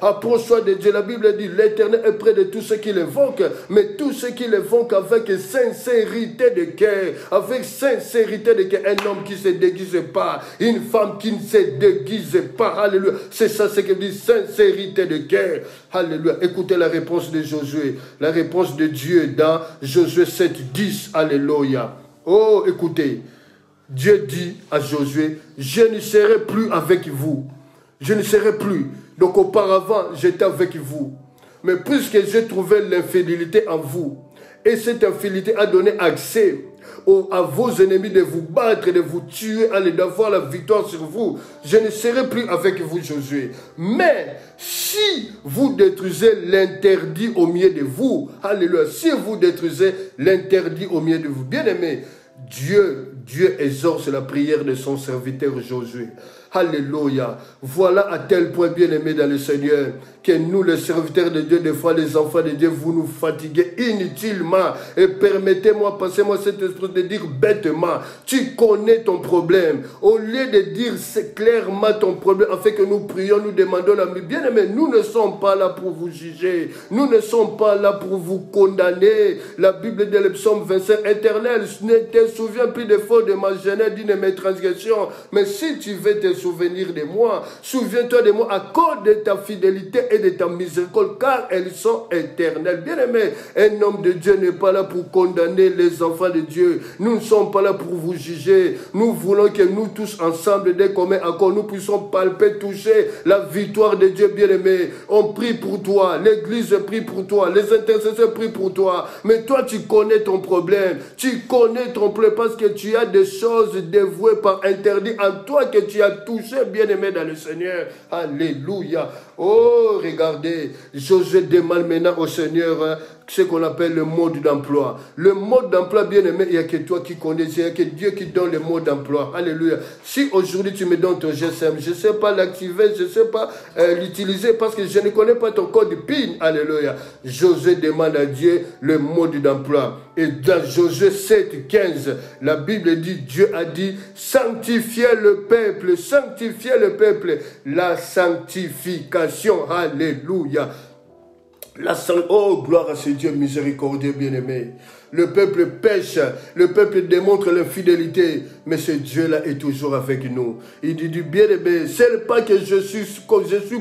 A: approche-toi de Dieu. La Bible dit, l'Éternel est près de tous ceux qui l'évoquent, mais tous ceux qui l'évoquent avec sincérité de cœur, avec sincérité de cœur, un homme qui ne se déguise pas, une femme qui ne se déguise pas, alléluia, c'est ça ce que dit sincérité de cœur, alléluia. Écoutez la réponse de Josué, la réponse de Dieu dans Josué 7:10, alléluia. Oh, écoutez, Dieu dit à Josué, je ne serai plus avec vous, je ne serai plus. Donc auparavant, j'étais avec vous. Mais puisque j'ai trouvé l'infidélité en vous, et cette infidélité a donné accès à vos ennemis de vous battre, de vous tuer, d'avoir la victoire sur vous, je ne serai plus avec vous, Josué. Mais si vous détruisez l'interdit au milieu de vous, alléluia, si vous détruisez l'interdit au milieu de vous, bien-aimés, Dieu exauce la prière de son serviteur Josué. Alléluia. Voilà à tel point, bien-aimé dans le Seigneur, que nous, les serviteurs de Dieu, des fois les enfants de Dieu, vous nous fatiguez inutilement. Et permettez-moi, passez-moi cet esprit de dire bêtement, tu connais ton problème. Au lieu de dire clairement ton problème, afin que nous prions, nous demandons la bien-aimé, nous ne sommes pas là pour vous juger. Nous ne sommes pas là pour vous condamner. La Bible dit le psaume 25, Éternel, ne te souviens plus des fautes de ma jeunesse, d'une de mes transgressions. Mais si tu veux te souvenir de moi. Souviens-toi de moi à cause de ta fidélité et de ta miséricorde, car elles sont éternelles. Bien-aimé, un homme de Dieu n'est pas là pour condamner les enfants de Dieu. Nous ne sommes pas là pour vous juger. Nous voulons que nous tous ensemble, dès qu'on met accord, nous puissions palper, toucher la victoire de Dieu, bien-aimé. On prie pour toi, l'église prie pour toi, les intercesseurs prient pour toi. Mais toi, tu connais ton problème. Tu connais ton problème parce que tu as des choses dévouées par interdit en toi que tu as touché, bien-aimé, dans le Seigneur. Alléluia. Oh, regardez, Josué demande maintenant au Seigneur ce qu'on appelle le mode d'emploi. Le mode d'emploi, bien-aimé, il n'y a que toi qui connais, il n'y a que Dieu qui donne le mode d'emploi. Alléluia. Si aujourd'hui tu me donnes ton GSM, je ne sais pas l'activer, je ne sais pas l'utiliser parce que je ne connais pas ton code PIN. Alléluia. Josué demande à Dieu le mode d'emploi. Et dans Josué 7, 15, la Bible dit, Dieu a dit, sanctifiez le peuple, sanctifiez le peuple. La sanctification. Alléluia. Oh, gloire à ce Dieu miséricordieux, bien-aimé. Le peuple pêche, le peuple démontre l'infidélité, mais ce Dieu-là est toujours avec nous. Il dit, bien-aimé, ce n'est pas que je suis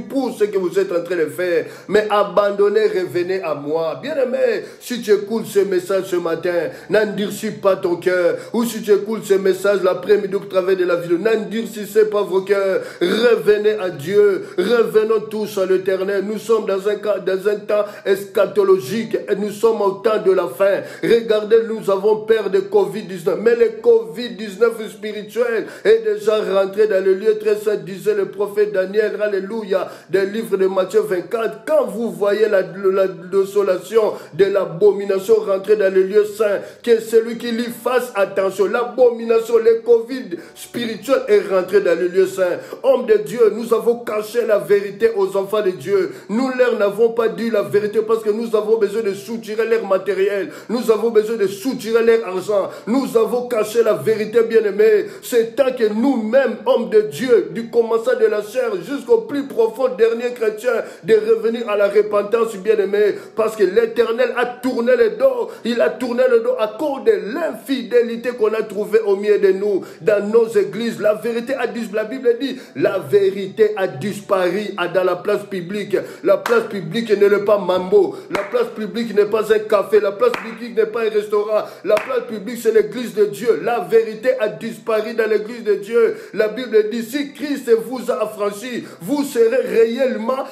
A: pour ce que vous êtes en train de faire, mais abandonnez, revenez à moi. Bien-aimé, si tu écoutes ce message ce matin, n'endurcis pas ton cœur. Ou si tu écoutes ce message l'après-midi au travers de la vidéo, n'endurcissez pas vos cœurs. Revenez à Dieu. Revenons tous à l'Éternel. Nous sommes dans un temps eschatologique et nous sommes au temps de la fin. Regardez, nous avons peur de Covid-19, mais le Covid-19 spirituel est déjà rentré dans le lieu très saint, disait le prophète Daniel, alléluia, des livres de Matthieu 24. Quand vous voyez la désolation de l'abomination rentrer dans le lieu saint, que celui qui lit fasse attention. L'abomination, le Covid spirituel est rentré dans le lieu saint. Homme de Dieu, nous avons caché la vérité aux enfants de Dieu. Nous leur n'avons pas dit la vérité parce que nous avons besoin de soutirer leur matériel. Nous avons besoin de soutirer leur argent. Nous avons caché la vérité, bien-aimé. C'est tant que nous-mêmes, hommes de Dieu, du commencement de la chair jusqu'au plus profond dernier chrétien, de revenir à la repentance, bien-aimé, parce que l'Éternel a tourné le dos. Il a tourné le dos à cause de l'infidélité qu'on a trouvée au milieu de nous, dans nos églises. La vérité a disparu. La Bible dit, la vérité a disparu dans la place publique. La place publique n'est pas Mambo. La place publique n'est pas un café. La place publique n'est pas un restaurant. La place publique, c'est l'église de Dieu. La vérité a disparu dans l'église de Dieu. La Bible dit, si Christ vous a affranchi, vous serez réellement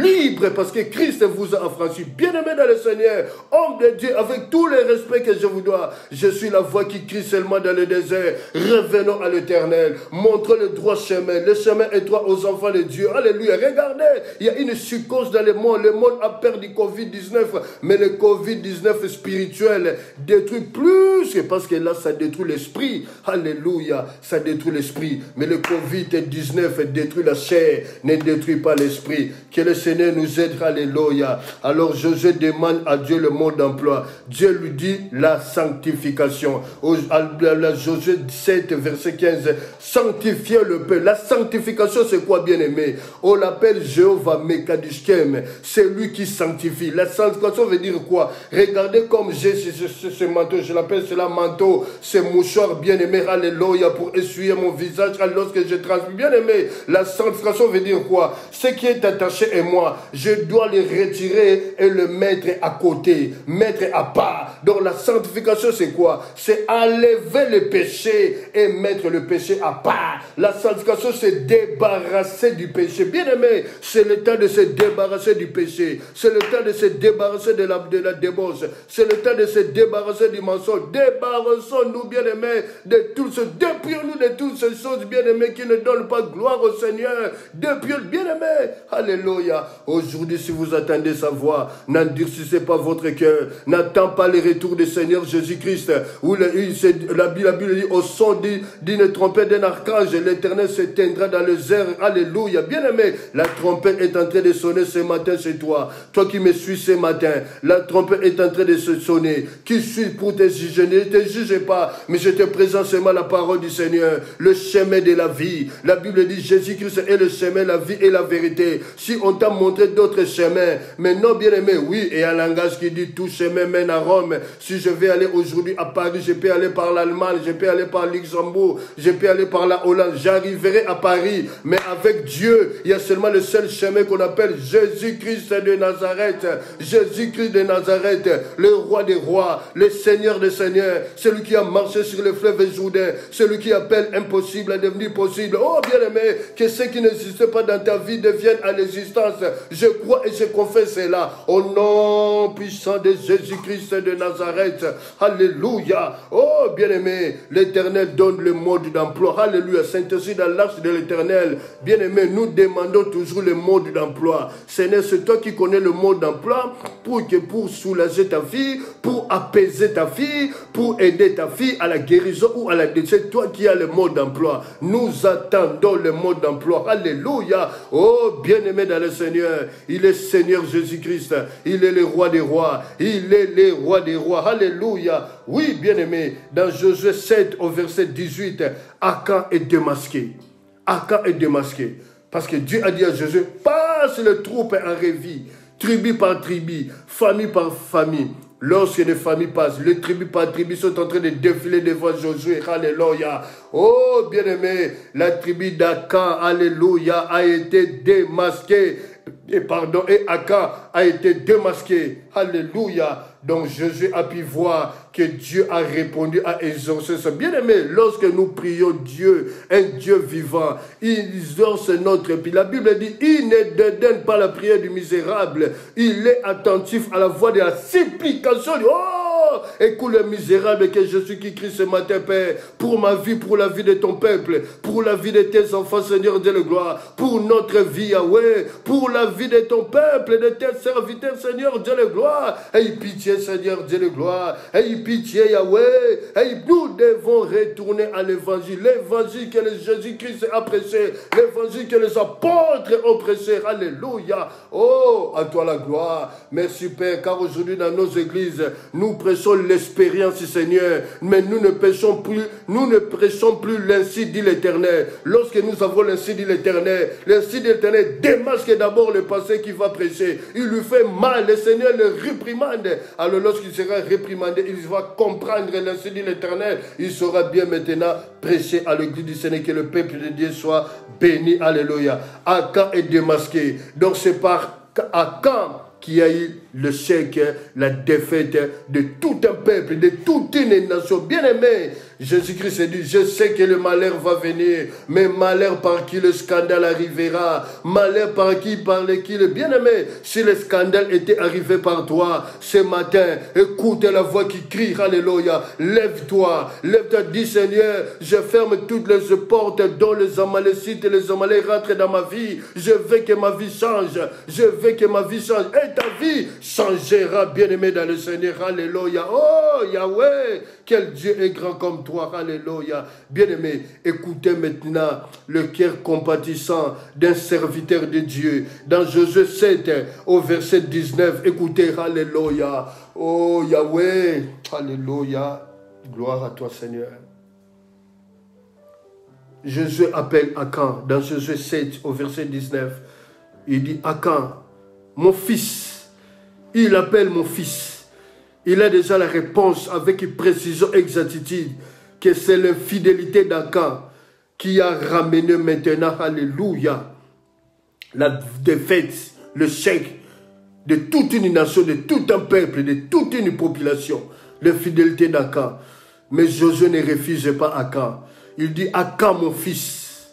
A: libre parce que Christ vous a affranchi. Bien-aimé dans le Seigneur, homme de Dieu, avec tout le respect que je vous dois, je suis la voix qui crie seulement dans le désert. Revenons à l'Éternel. Montre le droit chemin. Le chemin étroit aux enfants de Dieu. Alléluia. Regardez, il y a une psychose dans le monde. Le monde a peur du Covid-19, mais le Covid-19 spirituel détruit plus que parce que là, ça détruit l'esprit. Alléluia. Ça détruit l'esprit. Mais le Covid-19 détruit la chair, ne détruit pas l'esprit. Que le Seigneur nous aide. Alléluia. Alors, Josué demande à Dieu le mode d'emploi. Dieu lui dit la sanctification. Josué 7, verset 15. Sanctifier le peuple. La sanctification, c'est quoi, bien-aimé? On l'appelle Jéhovah Mekadishkem. C'est lui qui sanctifie. La sanctification veut dire quoi? Regardez comme j'ai ce manteau. Je l'appelle cela manteau. Ce mouchoir, bien-aimé. Alléluia. Pour essuyer mon visage lorsque je transmets. Bien-aimé. La sanctification veut dire quoi? Ce qui est attaché à moi, je dois le retirer et le mettre à côté. Mettre à part. Donc la sanctification, c'est quoi? C'est enlever le péché et mettre le péché à part. La sanctification, c'est débarrasser du péché. Bien-aimé, c'est le temps de se débarrasser du péché. C'est le temps de se débarrasser de la débauche. C'est le temps de se débarrasser du mensonge. Débarrassons-nous, bien-aimés, de tout ce. Dépions-nous de toutes ces choses, bien-aimés, qui ne donnent pas gloire au Seigneur. Dépions, bien-aimés. Alléluia. Aujourd'hui, si vous attendez sa voix, n'endurcissez pas votre cœur. N'attends pas le retour du Seigneur Jésus-Christ. La Bible dit, au son d'une trompette d'un archange, l'Éternel s'éteindra dans les airs. Alléluia. Bien-aimé, la trompette est en train de sonner ce matin chez toi. Toi qui me suis ce matin, la trompette est en train de se sonner. Qui suis pour te juger? Je ne te juge pas, mais je te présente seulement la parole du Seigneur, le chemin de la vie. La Bible dit Jésus-Christ est le chemin, la vie et la vérité. Si on t'a montré d'autres chemins, mais non, bien aimé, oui, et un langage qui dit tout chemin mène à Rome. Si je vais aller aujourd'hui à Paris, je peux aller par l'Allemagne, je peux aller par Luxembourg, je peux aller par la Hollande, j'arriverai à Paris. Mais avec Dieu, il y a seulement le seul chemin qu'on appelle Jésus-Christ de Nazareth. Jésus-Christ de Nazareth, le roi des rois, le Seigneur des seigneurs, celui qui a marché sur le fleuve Jourdain, celui qui appelle impossible à devenir possible. Oh bien-aimé, que ce qui n'existe pas dans ta vie devienne à l'existence. Je crois et je confesse cela au nom puissant de Jésus-Christ de Nazareth. Alléluia. Oh bien-aimé, l'Éternel donne le mode d'emploi. Alléluia. Saint-Esprit dans l'arche de l'Éternel. Bien-aimé, nous demandons toujours le mode d'emploi. Seigneur, c'est toi qui connais le mode d'emploi pour soulager ta fille, pour apaiser ta fille, pour aider ta fille à la guérison ou à la décès. C'est toi qui as le mode d'emploi. Nous attendons le mode d'emploi. Alléluia. Oh, bien-aimé dans le Seigneur, il est Seigneur Jésus-Christ. Il est le roi des rois. Il est le roi des rois. Alléluia. Oui, bien-aimé, dans Josué 7 au verset 18, Akan est démasqué. Akan est démasqué. Parce que Dieu a dit à Josué, passe le troupe en revue, tribu par tribu, famille par famille. Lorsque les familles passent, les tribus par tribus sont en train de défiler devant Josué. Alléluia. Oh, bien-aimé, la tribu d'Akan, alléluia, a été démasquée. Et Akan a été démasqué. Alléluia. Donc Jésus a pu voir que Dieu a répondu à exaucer ça. Bien-aimé, lorsque nous prions Dieu, un Dieu vivant, il exauce notre prière. La Bible dit, il ne dédaigne pas la prière du misérable. Il est attentif à la voix de la supplication. Oh, écoute le misérable que je suis qui crie ce matin, Père, pour ma vie, pour la vie de ton peuple, pour la vie de tes enfants, Seigneur Dieu de gloire, pour notre vie, Yahweh, pour la vie de ton peuple, de tes serviteurs, Seigneur Dieu de gloire. Aie pitié, Seigneur Dieu de gloire. Aie pitié, Yahweh. Nous devons retourner à l'évangile. L'évangile que Jésus-Christ a prêché. L'évangile que les apôtres ont prêché. Alléluia. Oh, à toi la gloire. Merci, Père, car aujourd'hui dans nos églises, nous prêchons l'expérience, Seigneur. Mais nous ne prêchons plus l'ainsi dit l'Éternel. Lorsque nous avons l'ainsi dit l'Éternel démasque d'abord le passé qui va prêcher. Il lui fait mal. Le Seigneur le réprimande. Alors lorsqu'il sera réprimandé, il va comprendre l'ainsi dit l'Éternel. Il saura bien maintenant prêcher à l'église du Seigneur, que le peuple de Dieu soit béni. Alléluia. Akan est démasqué. Donc c'est par Akan qui a eu le chèque, la défaite de tout un peuple, de toute une nation. Bien-aimé, Jésus-Christ a dit, je sais que le malheur va venir, mais malheur par qui le scandale arrivera, malheur par qui le bien-aimé. Si le scandale était arrivé par toi ce matin, écoute la voix qui crie, alléluia, lève-toi, dis Seigneur, je ferme toutes les portes dont les Amalécites et les Amaleks rentrent dans ma vie. Je veux que ma vie change, je veux que ma vie change, et ta vie changera, bien-aimé dans le Seigneur. Alléluia. Oh, Yahweh, quel Dieu est grand comme toi. Alléluia. Bien-aimé, écoutez maintenant le cœur compatissant d'un serviteur de Dieu. Dans Josué 7, au verset 19, écoutez, alléluia. Oh, Yahweh, alléluia. Gloire à toi, Seigneur. Jésus appelle Akan, dans Josué 7, au verset 19. Il dit, Akan, mon fils. Il appelle mon fils. Il a déjà la réponse avec précision et exactitude que c'est l'infidélité d'Akan qui a ramené maintenant, alléluia, la défaite, le chèque de toute une nation, de tout un peuple, de toute une population. L'infidélité d'Akan. Mais Josué ne refuse pas Akan. Il dit, Akan mon fils.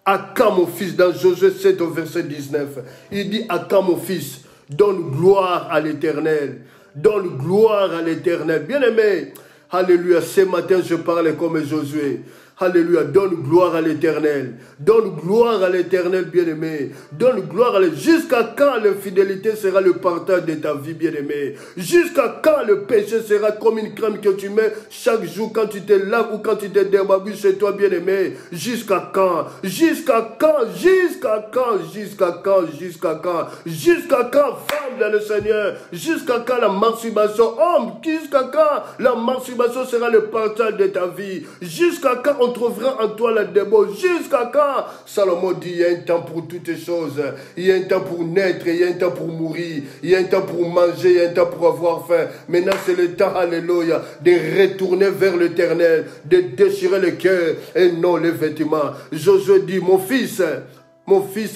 A: Akan mon fils, dans Josué 7 au verset 19. Il dit, Akan mon fils. Donne gloire à l'Éternel. Donne gloire à l'Éternel. Bien-aimé, alléluia, ce matin je parle comme Josué. Alléluia, donne gloire à l'Éternel. Donne gloire à l'Éternel, bien-aimé. Donne gloire à l'Éternel. Jusqu'à quand l'infidélité sera le partage de ta vie, bien-aimé? Jusqu'à quand le péché sera comme une crème que tu mets chaque jour quand tu te laves ou quand tu te débarbouilles chez toi, bien-aimé? Jusqu'à quand? Jusqu'à quand? Jusqu'à quand? Jusqu'à quand? Jusqu'à quand? Jusqu'à quand, femme? Homme dans le Seigneur, jusqu'à quand la masturbation? Homme, jusqu'à quand la masturbation sera le partage de ta vie? Jusqu'à quand on trouvera en toi la débauche? Jusqu'à quand? Salomon dit, il y a un temps pour toutes les choses. Il y a un temps pour naître, il y a un temps pour mourir. Il y a un temps pour manger, il y a un temps pour avoir faim. Maintenant, c'est le temps, alléluia, de retourner vers l'Éternel, de déchirer le cœur et non les vêtements. Josué dit, mon fils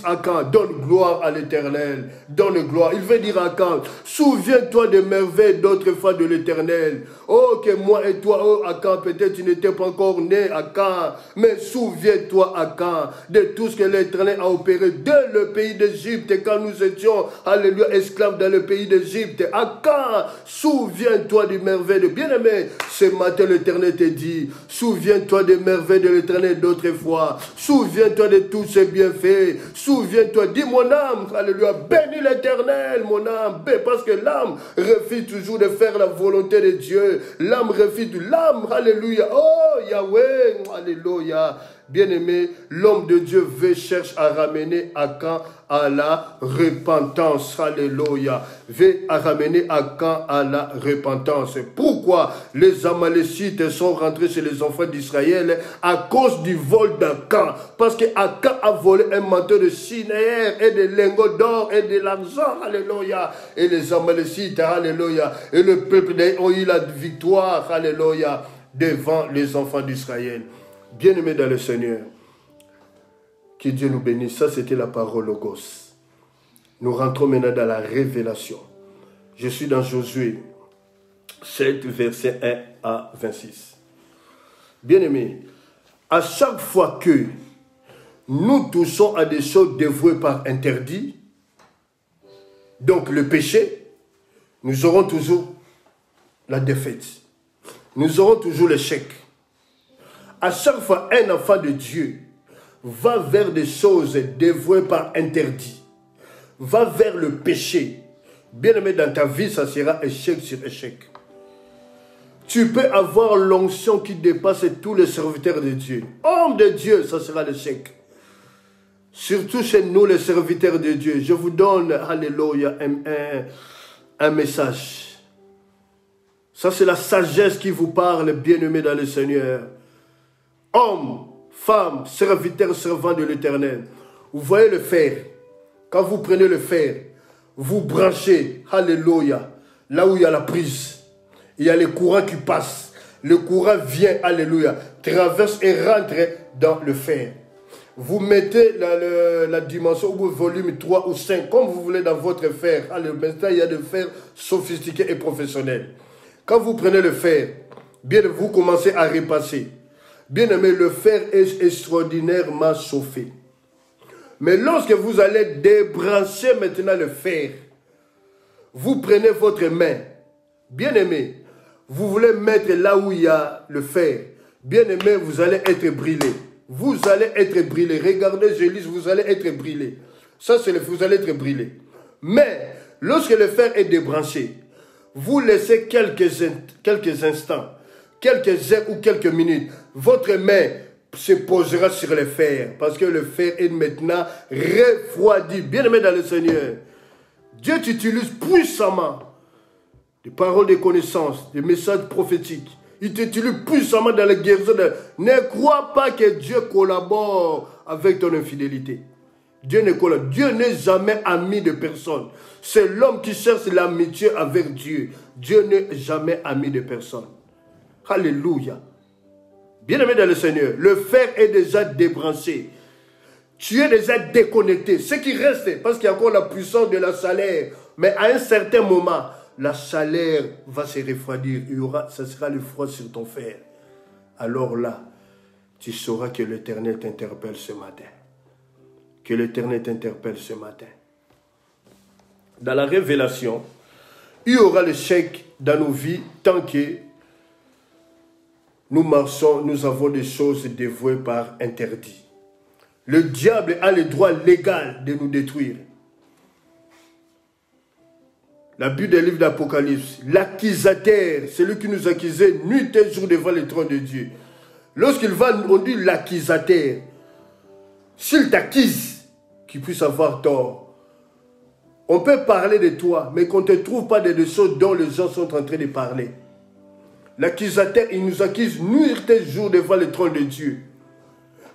A: Akan, donne gloire à l'Éternel, donne gloire. Il veut dire Akan, souviens-toi des merveilles d'autrefois de l'Éternel. Oh, que moi et toi, oh Akan, peut-être tu n'étais pas encore né, Akan, mais souviens-toi, Akan, de tout ce que l'Éternel a opéré dans le pays d'Égypte, quand nous étions, alléluia, esclaves dans le pays d'Égypte. Akan, souviens-toi des merveilles de bien-aimé. Ce matin, l'Éternel te dit, souviens-toi des merveilles de l'Éternel d'autrefois. Souviens-toi de tous ses bienfaits. Souviens-toi, dis mon âme, alléluia, bénis l'Éternel, mon âme, parce que l'âme refuse toujours de faire la volonté de Dieu. L'âme refuse, l'âme, alléluia, oh Yahweh, alléluia. Bien-aimé, l'homme de Dieu cherche à ramener Akan à la repentance. Alléluia. Veut à ramener Akan à la repentance. Pourquoi les Amalécites sont rentrés chez les enfants d'Israël? À cause du vol d'Akan. Parce que Akan a volé un manteau de Sinéer et des lingots d'or et de l'argent. Alléluia. Et les Amalécites, alléluia. Et le peuple ont eu la victoire, alléluia, devant les enfants d'Israël. Bien-aimés dans le Seigneur, que Dieu nous bénisse. Ça, c'était la parole Logos. Nous rentrons maintenant dans la révélation. Je suis dans Josué 7, verset 1 à 26. Bien-aimés, à chaque fois que nous touchons à des choses dévouées par interdit, donc le péché, nous aurons toujours la défaite. Nous aurons toujours l'échec. À chaque fois, un enfant de Dieu va vers des choses dévouées par interdit, va vers le péché. Bien-aimé, dans ta vie, ça sera échec sur échec. Tu peux avoir l'onction qui dépasse tous les serviteurs de Dieu. Homme de Dieu, ça sera l'échec. Surtout chez nous, les serviteurs de Dieu. Je vous donne, alléluia, un message. Ça, c'est la sagesse qui vous parle, bien-aimé dans le Seigneur. Hommes, femmes, serviteurs, servants de l'Éternel. Vous voyez le fer. Quand vous prenez le fer, vous branchez, alléluia, là où il y a la prise. Il y a les courants qui passent. Le courant vient, alléluia, traverse et rentre dans le fer. Vous mettez la dimension ou le volume 3 ou 5, comme vous voulez dans votre fer. Maintenant, il y a des fers sophistiqués et professionnels. Quand vous prenez le fer, bien vous commencez à repasser. Bien aimé, le fer est extraordinairement chauffé. Mais lorsque vous allez débrancher maintenant le fer, vous prenez votre main. Bien aimé, vous voulez mettre là où il y a le fer. Bien aimé, vous allez être brûlé. Vous allez être brûlé. Regardez, je lis, vous allez être brûlé. Ça, c'est le vous allez être brûlé. Mais, lorsque le fer est débranché, vous laissez quelques instants, quelques heures ou quelques minutes, votre main se posera sur le fer, parce que le fer est maintenant refroidi. Bien-aimé dans le Seigneur, Dieu t'utilise puissamment des paroles de connaissance, des messages prophétiques. Il t'utilise puissamment dans la guérison. Ne crois pas que Dieu collabore avec ton infidélité. Dieu n'est jamais ami de personne. C'est l'homme qui cherche l'amitié avec Dieu. Dieu n'est jamais ami de personne. Alléluia. Bien-aimé dans le Seigneur, le fer est déjà débranché. Tu es déjà déconnecté. Ce qui reste, parce qu'il y a encore la puissance de la chaleur. Mais à un certain moment, la chaleur va se refroidir. Ça sera le froid sur ton fer. Alors là, tu sauras que l'Éternel t'interpelle ce matin. Que l'Éternel t'interpelle ce matin. Dans la révélation, il y aura l'échec dans nos vies tant que nous marchons, nous avons des choses dévouées par interdit. Le diable a le droit légal de nous détruire. La Bible des livres d'Apocalypse, l'accusateur, celui qui nous accusait nuit et jour devant le trône de Dieu. Lorsqu'il va, on dit l'accusateur, s'il t'accuse, qu'il puisse avoir tort. On peut parler de toi, mais qu'on ne te trouve pas des choses dont les gens sont en train de parler. L'accusateur, il nous accuse nuit et jour devant le trône de Dieu.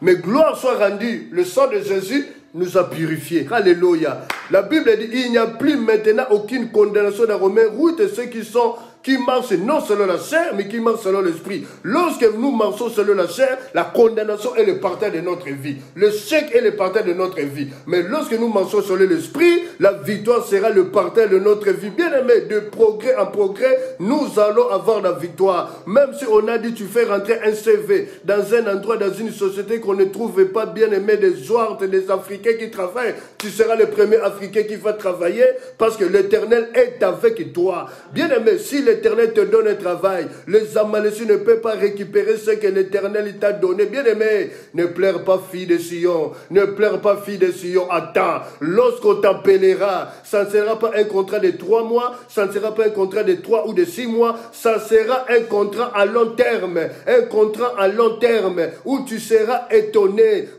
A: Mais gloire soit rendue, le sang de Jésus nous a purifiés. Alléluia. La Bible dit, il n'y a plus maintenant aucune condamnation dans Romains 8, ceux qui marchent non selon la chair, mais qui marchent selon l'esprit. Lorsque nous marchons selon la chair, la condamnation est le partage de notre vie. Le chèque est le partage de notre vie. Mais lorsque nous marchons selon l'esprit, la victoire sera le partage de notre vie. Bien aimé, de progrès en progrès, nous allons avoir la victoire. Même si on a dit, tu fais rentrer un CV dans un endroit, dans une société qu'on ne trouve pas, bien aimé, des Jouartes, des Africains qui travaillent, tu seras le premier Africain qui va travailler parce que l'Éternel est avec toi. Bien aimé, si l'Éternel te donne un travail, les Amalécites ne peuvent pas récupérer ce que l'Éternel t'a donné. Bien aimé, ne pleure pas fille de Sion, ne pleure pas fille de Sion. Attends, lorsqu'on t'appellera, ça ne sera pas un contrat de 3 mois, ça ne sera pas un contrat de 3 ou de 6 mois, ça sera un contrat à long terme, un contrat à long terme où tu seras étonné,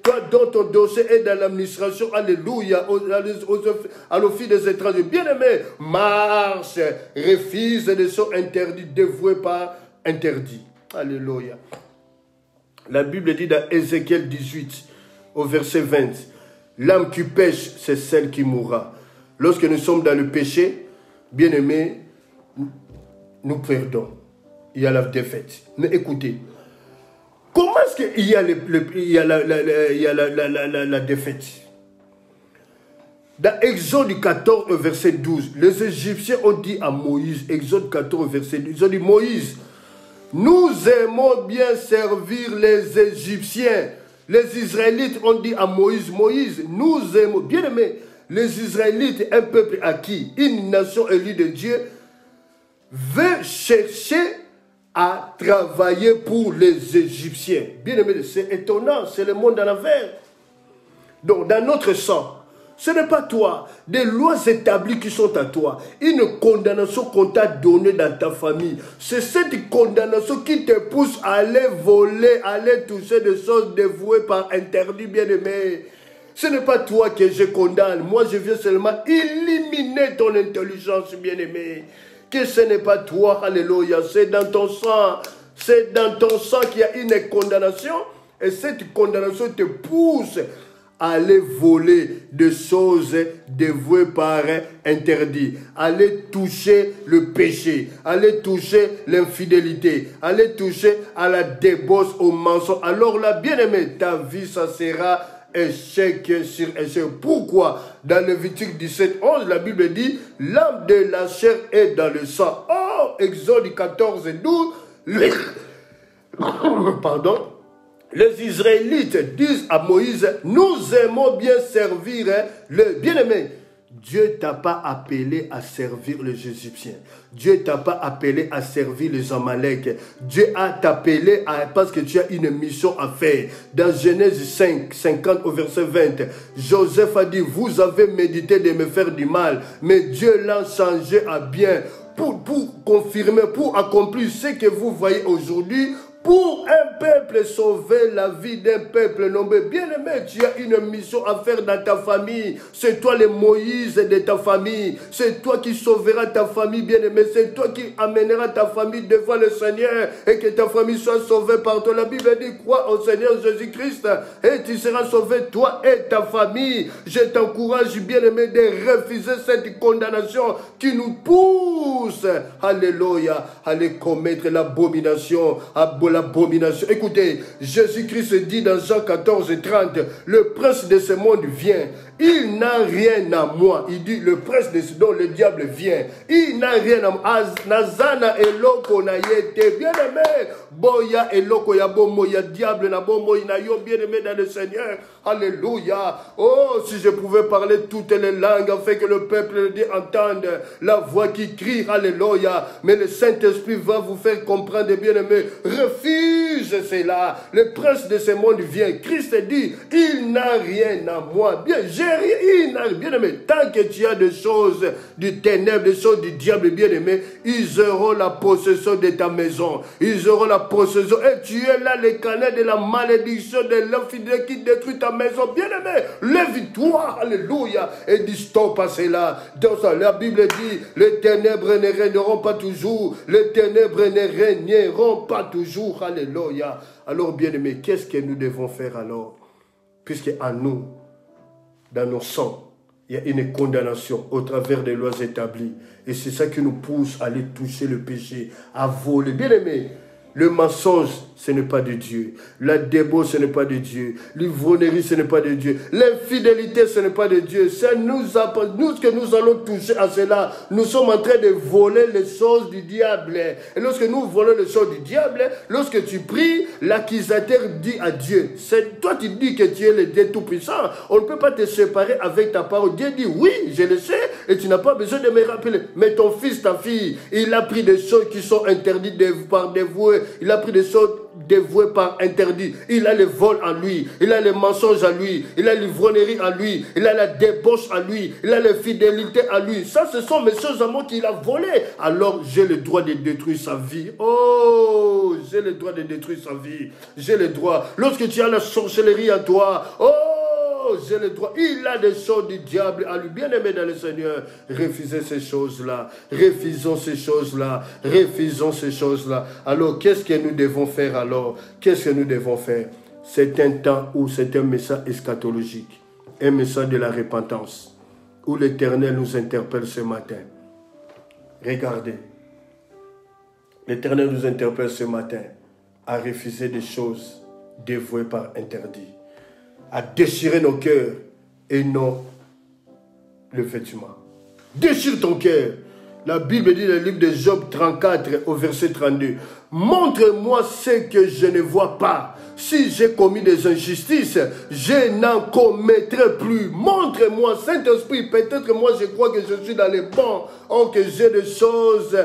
A: toi dont ton dossier est dans l'administration, alléluia, à l'office des étrangers. Bien-aimé, marche, refuse des choses interdites, dévouées par interdit. Alléluia. La Bible dit dans Ézéchiel 18, au verset 20, l'âme qui pêche, c'est celle qui mourra. Lorsque nous sommes dans le péché, bien-aimé, nous perdons. Il y a la défaite. Mais écoutez, comment est-ce qu'il y a, la défaite? Dans Exode 14, verset 12, les Égyptiens ont dit à Moïse, Exode 14, verset 12, ils ont dit, Moïse, nous aimons bien servir les Égyptiens. Les Israélites ont dit à Moïse, Moïse, nous aimons, bien aimé, les Israélites, un peuple acquis, une nation élue de Dieu, veut chercher à travailler pour les Égyptiens. Bien aimé, c'est étonnant, c'est le monde à l'envers. Donc, dans notre sang, ce n'est pas toi, des lois établies qui sont à toi, une condamnation qu'on t'a donnée dans ta famille. C'est cette condamnation qui te pousse à aller voler, à aller toucher des choses dévouées par interdit, bien aimé. Ce n'est pas toi que je condamne, moi je viens seulement éliminer ton intelligence, bien aimé. Que ce n'est pas toi, alléluia, c'est dans ton sang. C'est dans ton sang qu'il y a une condamnation. Et cette condamnation te pousse à aller voler des choses dévouées par interdit. Aller toucher le péché. Aller toucher l'infidélité. Aller toucher à la débauche, au mensonge. Alors là, bien aimé, ta vie, ça sera échec sur échec. Pourquoi? Dans Lévitique 17, 11, la Bible dit, l'âme de la chair est dans le sang. Oh, Exode 14, 12, pardon. Les Israélites disent à Moïse, nous aimons bien servir le bien-aimé. Dieu t'a pas appelé à servir les Égyptiens. Dieu t'a pas appelé à servir les Amalek. Dieu a t'appelé parce que tu as une mission à faire. Dans Genèse 5, 50 au verset 20, Joseph a dit, vous avez médité de me faire du mal, mais Dieu l'a changé à bien pour confirmer, pour accomplir ce que vous voyez aujourd'hui. Pour un peuple sauver la vie d'un peuple nommé. Bien-aimé, tu as une mission à faire dans ta famille. C'est toi le Moïse de ta famille. C'est toi qui sauveras ta famille, bien-aimé. C'est toi qui amèneras ta famille devant le Seigneur et que ta famille soit sauvée par toi. La Bible dit, crois au Seigneur Jésus-Christ et tu seras sauvé, toi et ta famille. Je t'encourage, bien-aimé, de refuser cette condamnation qui nous pousse, alléluia, à aller commettre l'abomination, l'abomination. Écoutez, Jésus-Christ dit dans Jean 14, 30, le prince de ce monde vient. Il n'a rien à moi. Il dit, le prince de ce dont le diable vient. Il n'a rien à moi. Nazana eloko na yete. Bien aimé. Boya eloko ya bomo ya diable na bomo ina yo. Bien aimé dans le Seigneur. Alléluia. Oh, si je pouvais parler toutes les langues afin que le peuple entende la voix qui crie. Alléluia. Mais le Saint-Esprit va vous faire comprendre, bien aimé. refuse cela. Le prince de ce monde vient. Christ dit, il n'a rien à moi. Bien, j'ai rien, il n'a rien. Bien-aimé, tant que tu as des choses du ténèbre, des choses du diable, bien-aimé, ils auront la possession de ta maison. Ils auront la possession. Et tu es là, les canaux de la malédiction, de l'infidélité qui détruit ta maison. Bien-aimé, lève-toi, alléluia, et dis stop à cela. Dans ça, la Bible dit, les ténèbres ne régneront pas toujours. Les ténèbres ne régneront pas toujours. Alléluia. Alors, bien-aimé, qu'est-ce que nous devons faire alors? Puisque en nous, dans nos sangs, il y a une condamnation au travers des lois établies. Et c'est ça qui nous pousse à aller toucher le péché, à voler. Bien-aimé, le mensonge, ce n'est pas de Dieu. La débauche, ce n'est pas de Dieu. L'ivrognerie, ce n'est pas de Dieu. L'infidélité, ce n'est pas de Dieu. C'est nous que nous allons toucher à cela. Nous sommes en train de voler les choses du diable. Et lorsque nous volons les choses du diable, lorsque tu pries, l'accusateur dit à Dieu, c'est toi qui dis que tu es le Dieu Tout-Puissant. On ne peut pas te séparer avec ta parole. Dieu dit, oui, je le sais, et tu n'as pas besoin de me rappeler. Mais ton fils, ta fille, il a pris des choses qui sont interdites par dévouer. Il a pris des choses dévouées par interdit. Il a le vol en lui. Il a le mensonge en lui. Il a l'ivrognerie en lui. Il a la débauche en lui. Il a l'infidélité en lui. Ça, ce sont mes choses à moi qu'il a volées. Alors, j'ai le droit de détruire sa vie. Oh, j'ai le droit de détruire sa vie. J'ai le droit. Lorsque tu as la sorcellerie en toi, oh, j'ai le droit. Il a des choses du diable à lui. Bien-aimé dans le Seigneur, refusez ces choses-là. Refusons ces choses-là. Refusons ces choses-là. Alors, qu'est-ce que nous devons faire alors? Qu'est-ce que nous devons faire? C'est un temps où c'est un message eschatologique. Un message de la repentance. Où l'Éternel nous interpelle ce matin. Regardez. L'Éternel nous interpelle ce matin à refuser des choses dévouées par interdit. À déchirer nos cœurs et non le vêtement. Déchire ton cœur. La Bible dit dans le livre de Job 34 au verset 32. Montre-moi ce que je ne vois pas. Si j'ai commis des injustices, je n'en commettrai plus. Montre-moi, Saint-Esprit, peut-être moi je crois que je suis dans les bons. Oh, que j'ai des choses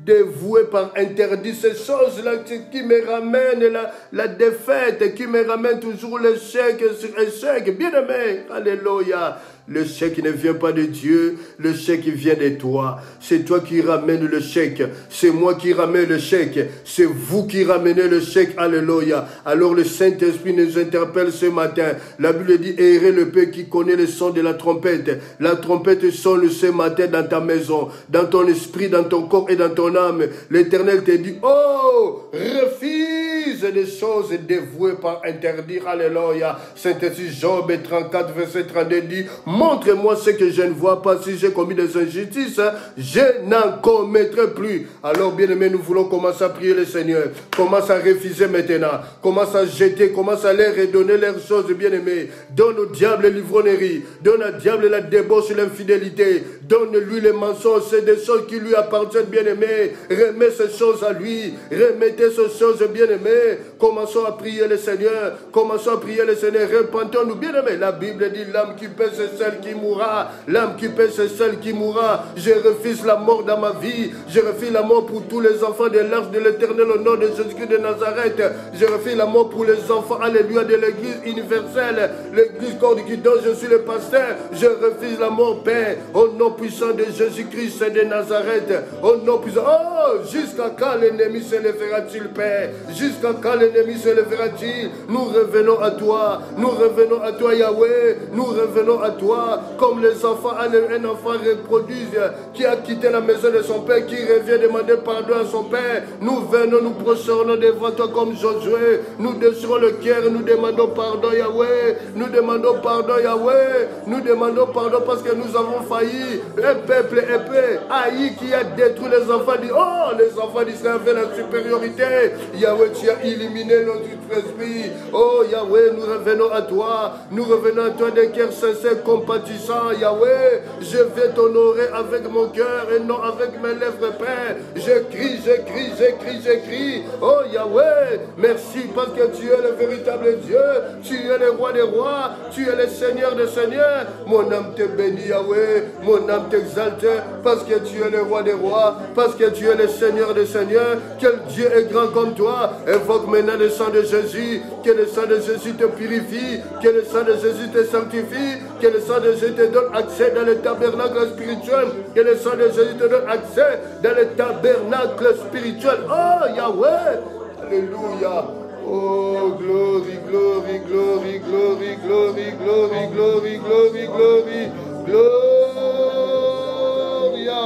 A: dévouées par interdit. Ces choses-là qui me ramènent la défaite, qui me ramènent toujours l'échec sur échec. Bien-aimé, alléluia. Le chèque ne vient pas de Dieu, le chèque vient de toi. C'est toi qui ramènes le chèque, c'est moi qui ramène le chèque, c'est vous qui ramenez le chèque, alléluia. Alors le Saint-Esprit nous interpelle ce matin. La Bible dit, errez le peuple qui connaît le son de la trompette. La trompette sonne ce matin dans ta maison, dans ton esprit, dans ton corps et dans ton âme. L'Éternel te dit, oh, refuse des choses dévouées par interdit, alléluia. Saint-Esprit, Job 34, verset 32 dit, montre-moi ce que je ne vois pas. Si j'ai commis des injustices, je n'en commettrai plus. Alors, bien-aimés, nous voulons commencer à prier le Seigneur. Commence à refuser maintenant. Commence à jeter. Commence à leur redonner leurs choses, bien-aimés. Donne au diable l'ivrognerie. Donne au diable la débauche et l'infidélité. Donne-lui les mensonges. C'est des choses qui lui appartiennent, bien-aimés. Remets ces choses à lui. Remettez ces choses, bien-aimés. Commençons à prier le Seigneur. Commençons à prier le Seigneur. Repentons-nous, bien-aimés. La Bible dit, l'âme qui pèse, c'est celle qui mourra. L'âme qui pèse, c'est celle qui mourra. Je refuse la mort dans ma vie. Je refuse la mort pour tous les enfants de l'arche de l'Éternel au nom de Jésus-Christ de Nazareth. Je refuse la mort pour les enfants, alléluia, de l'Église universelle. L'Église cordique dont je suis le pasteur. Je refuse la mort, Père, au nom puissant de Jésus-Christ de Nazareth. Au nom puissant. Oh, jusqu'à quand l'ennemi se lèvera-t-il, Père? Jusqu'à quand l'ennemi se lèvera-t-il? Nous revenons à toi. Nous revenons à toi, Yahweh. Nous revenons à toi. Comme les enfants, un enfant reproduit qui a quitté la maison de son père, qui revient demander pardon à son père. Nous venons, nous prosternons devant toi comme Josué. Nous déchirons le cœur, nous demandons pardon, Yahweh. Nous demandons pardon, Yahweh. Nous demandons pardon parce que nous avons failli. Un peuple épais, haï, qui a détruit les enfants. Oh, les enfants d'Israël avaient la supériorité. Yahweh, tu as éliminé illuminer notre esprit. Oh Yahweh, nous revenons à toi. Nous revenons à toi des cœurs sincères, compatissants. Yahweh, je vais t'honorer avec mon cœur et non avec mes lèvres, Père. Je crie, je crie, je crie, je crie. Oh Yahweh, merci parce que tu es le véritable Dieu. Tu es le roi des rois. Tu es le Seigneur des seigneurs. Mon âme te bénit, Yahweh. Mon âme t'exalte parce que tu es le roi des rois. Parce que tu es le Seigneur des seigneurs. Quel Dieu est grand comme toi. Invoque maintenant le sang de Jésus. Que le sang de Jésus te purifie. Que le sang de Jésus te sanctifie. Que le sang de Jésus te donne accès dans le tabernacle spirituel. Que le sang de Jésus te donne accès dans le tabernacle spirituel. Oh Yahweh. Alléluia. Oh, glory, glory, glory, glory, glory, glory, glory, glory, glory, gloria,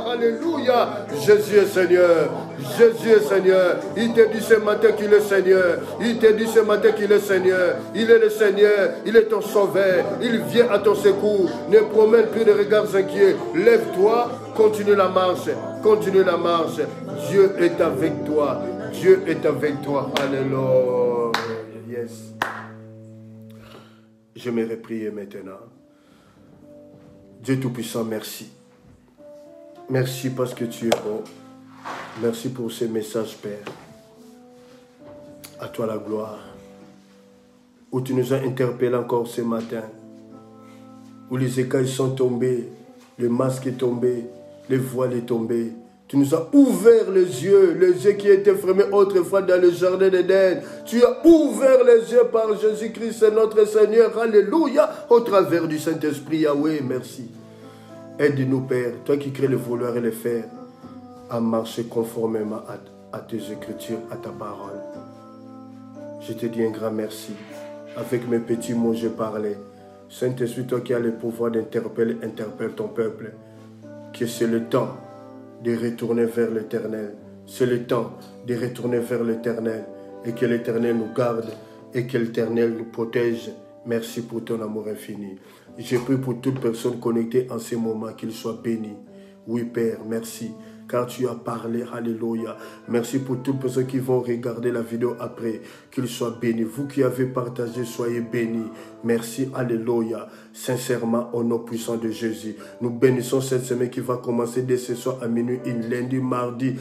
A: alléluia. Jésus est Seigneur, Jésus est Seigneur. Il te dit ce matin qu'il est Seigneur. Il te dit ce matin qu'il est Seigneur. Il est le Seigneur, il est ton sauveur. Il vient à ton secours. Ne promène plus de regards inquiets. Lève-toi, continue la marche, continue la marche. Dieu est avec toi. Dieu est avec toi. Alléluia. Yes. J'aimerais prier maintenant. Dieu Tout-Puissant, merci. Merci parce que tu es bon. Merci pour ces messages, Père. À toi la gloire. Où tu nous as interpellés encore ce matin. Où les écailles sont tombées, le masque est tombé, les voiles est tombé. Tu nous as ouvert les yeux qui étaient fermés autrefois dans le jardin d'Éden. Tu as ouvert les yeux par Jésus-Christ, notre Seigneur. Alléluia. Au travers du Saint-Esprit, Yahweh, merci. Aide-nous, Père, toi qui crées le vouloir et le faire, à marcher conformément à tes écritures, à ta parole. Je te dis un grand merci. Avec mes petits mots, je parlais. Saint-Esprit, toi qui as le pouvoir d'interpeller, interpelle ton peuple. Que c'est le temps de retourner vers l'Éternel. C'est le temps de retourner vers l'Éternel. Et que l'Éternel nous garde et que l'Éternel nous protège. Merci pour ton amour infini. Je prie pour toute personne connectée en ce moment, qu'il soit béni. Oui, Père, merci. Car tu as parlé, alléluia. Merci pour toutes les personnes qui vont regarder la vidéo après, qu'ils soient bénis. Vous qui avez partagé, soyez bénis. Merci, alléluia. Sincèrement, au nom puissant de Jésus. Nous bénissons cette semaine qui va commencer dès ce soir à minuit, lundi, mardi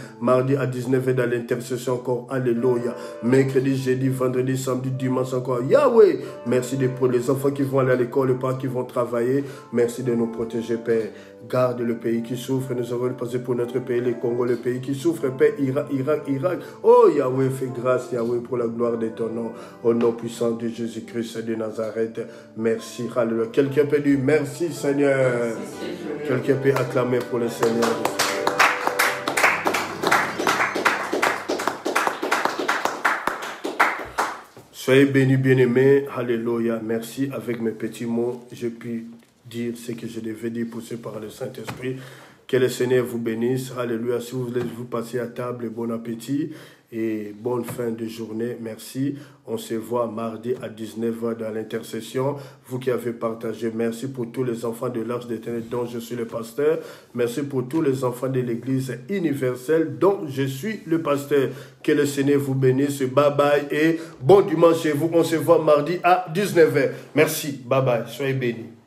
A: à 19h dans l'intercession encore, alléluia. Mercredi, jeudi, vendredi, samedi, dimanche encore, Yahweh. Merci pour les enfants qui vont aller à l'école, les parents qui vont travailler. Merci de nous protéger, Père. Garde le pays qui souffre. Nous avons passé pour notre pays, le Congo, le pays qui souffre, Père, Irak. Oh Yahweh, fais grâce, Yahweh, pour la gloire de ton nom. Au nom puissant de Jésus-Christ de Nazareth. Merci, alléluia. Quelqu'un peut dire merci, Seigneur. Quelqu'un peut acclamer pour le Seigneur. Soyez bénis, bien-aimés. Alléluia. Merci. Avec mes petits mots, je puis dire ce que je devais dire, poussé par le Saint-Esprit. Que le Seigneur vous bénisse. Alléluia. Si vous voulez vous passer à table, bon appétit et bonne fin de journée. Merci. On se voit mardi à 19h dans l'intercession. Vous qui avez partagé, merci pour tous les enfants de l'Arche d'Éternel dont je suis le pasteur. Merci pour tous les enfants de l'Église universelle dont je suis le pasteur. Que le Seigneur vous bénisse. Bye bye et bon dimanche chez vous. On se voit mardi à 19h. Merci. Bye bye. Soyez bénis.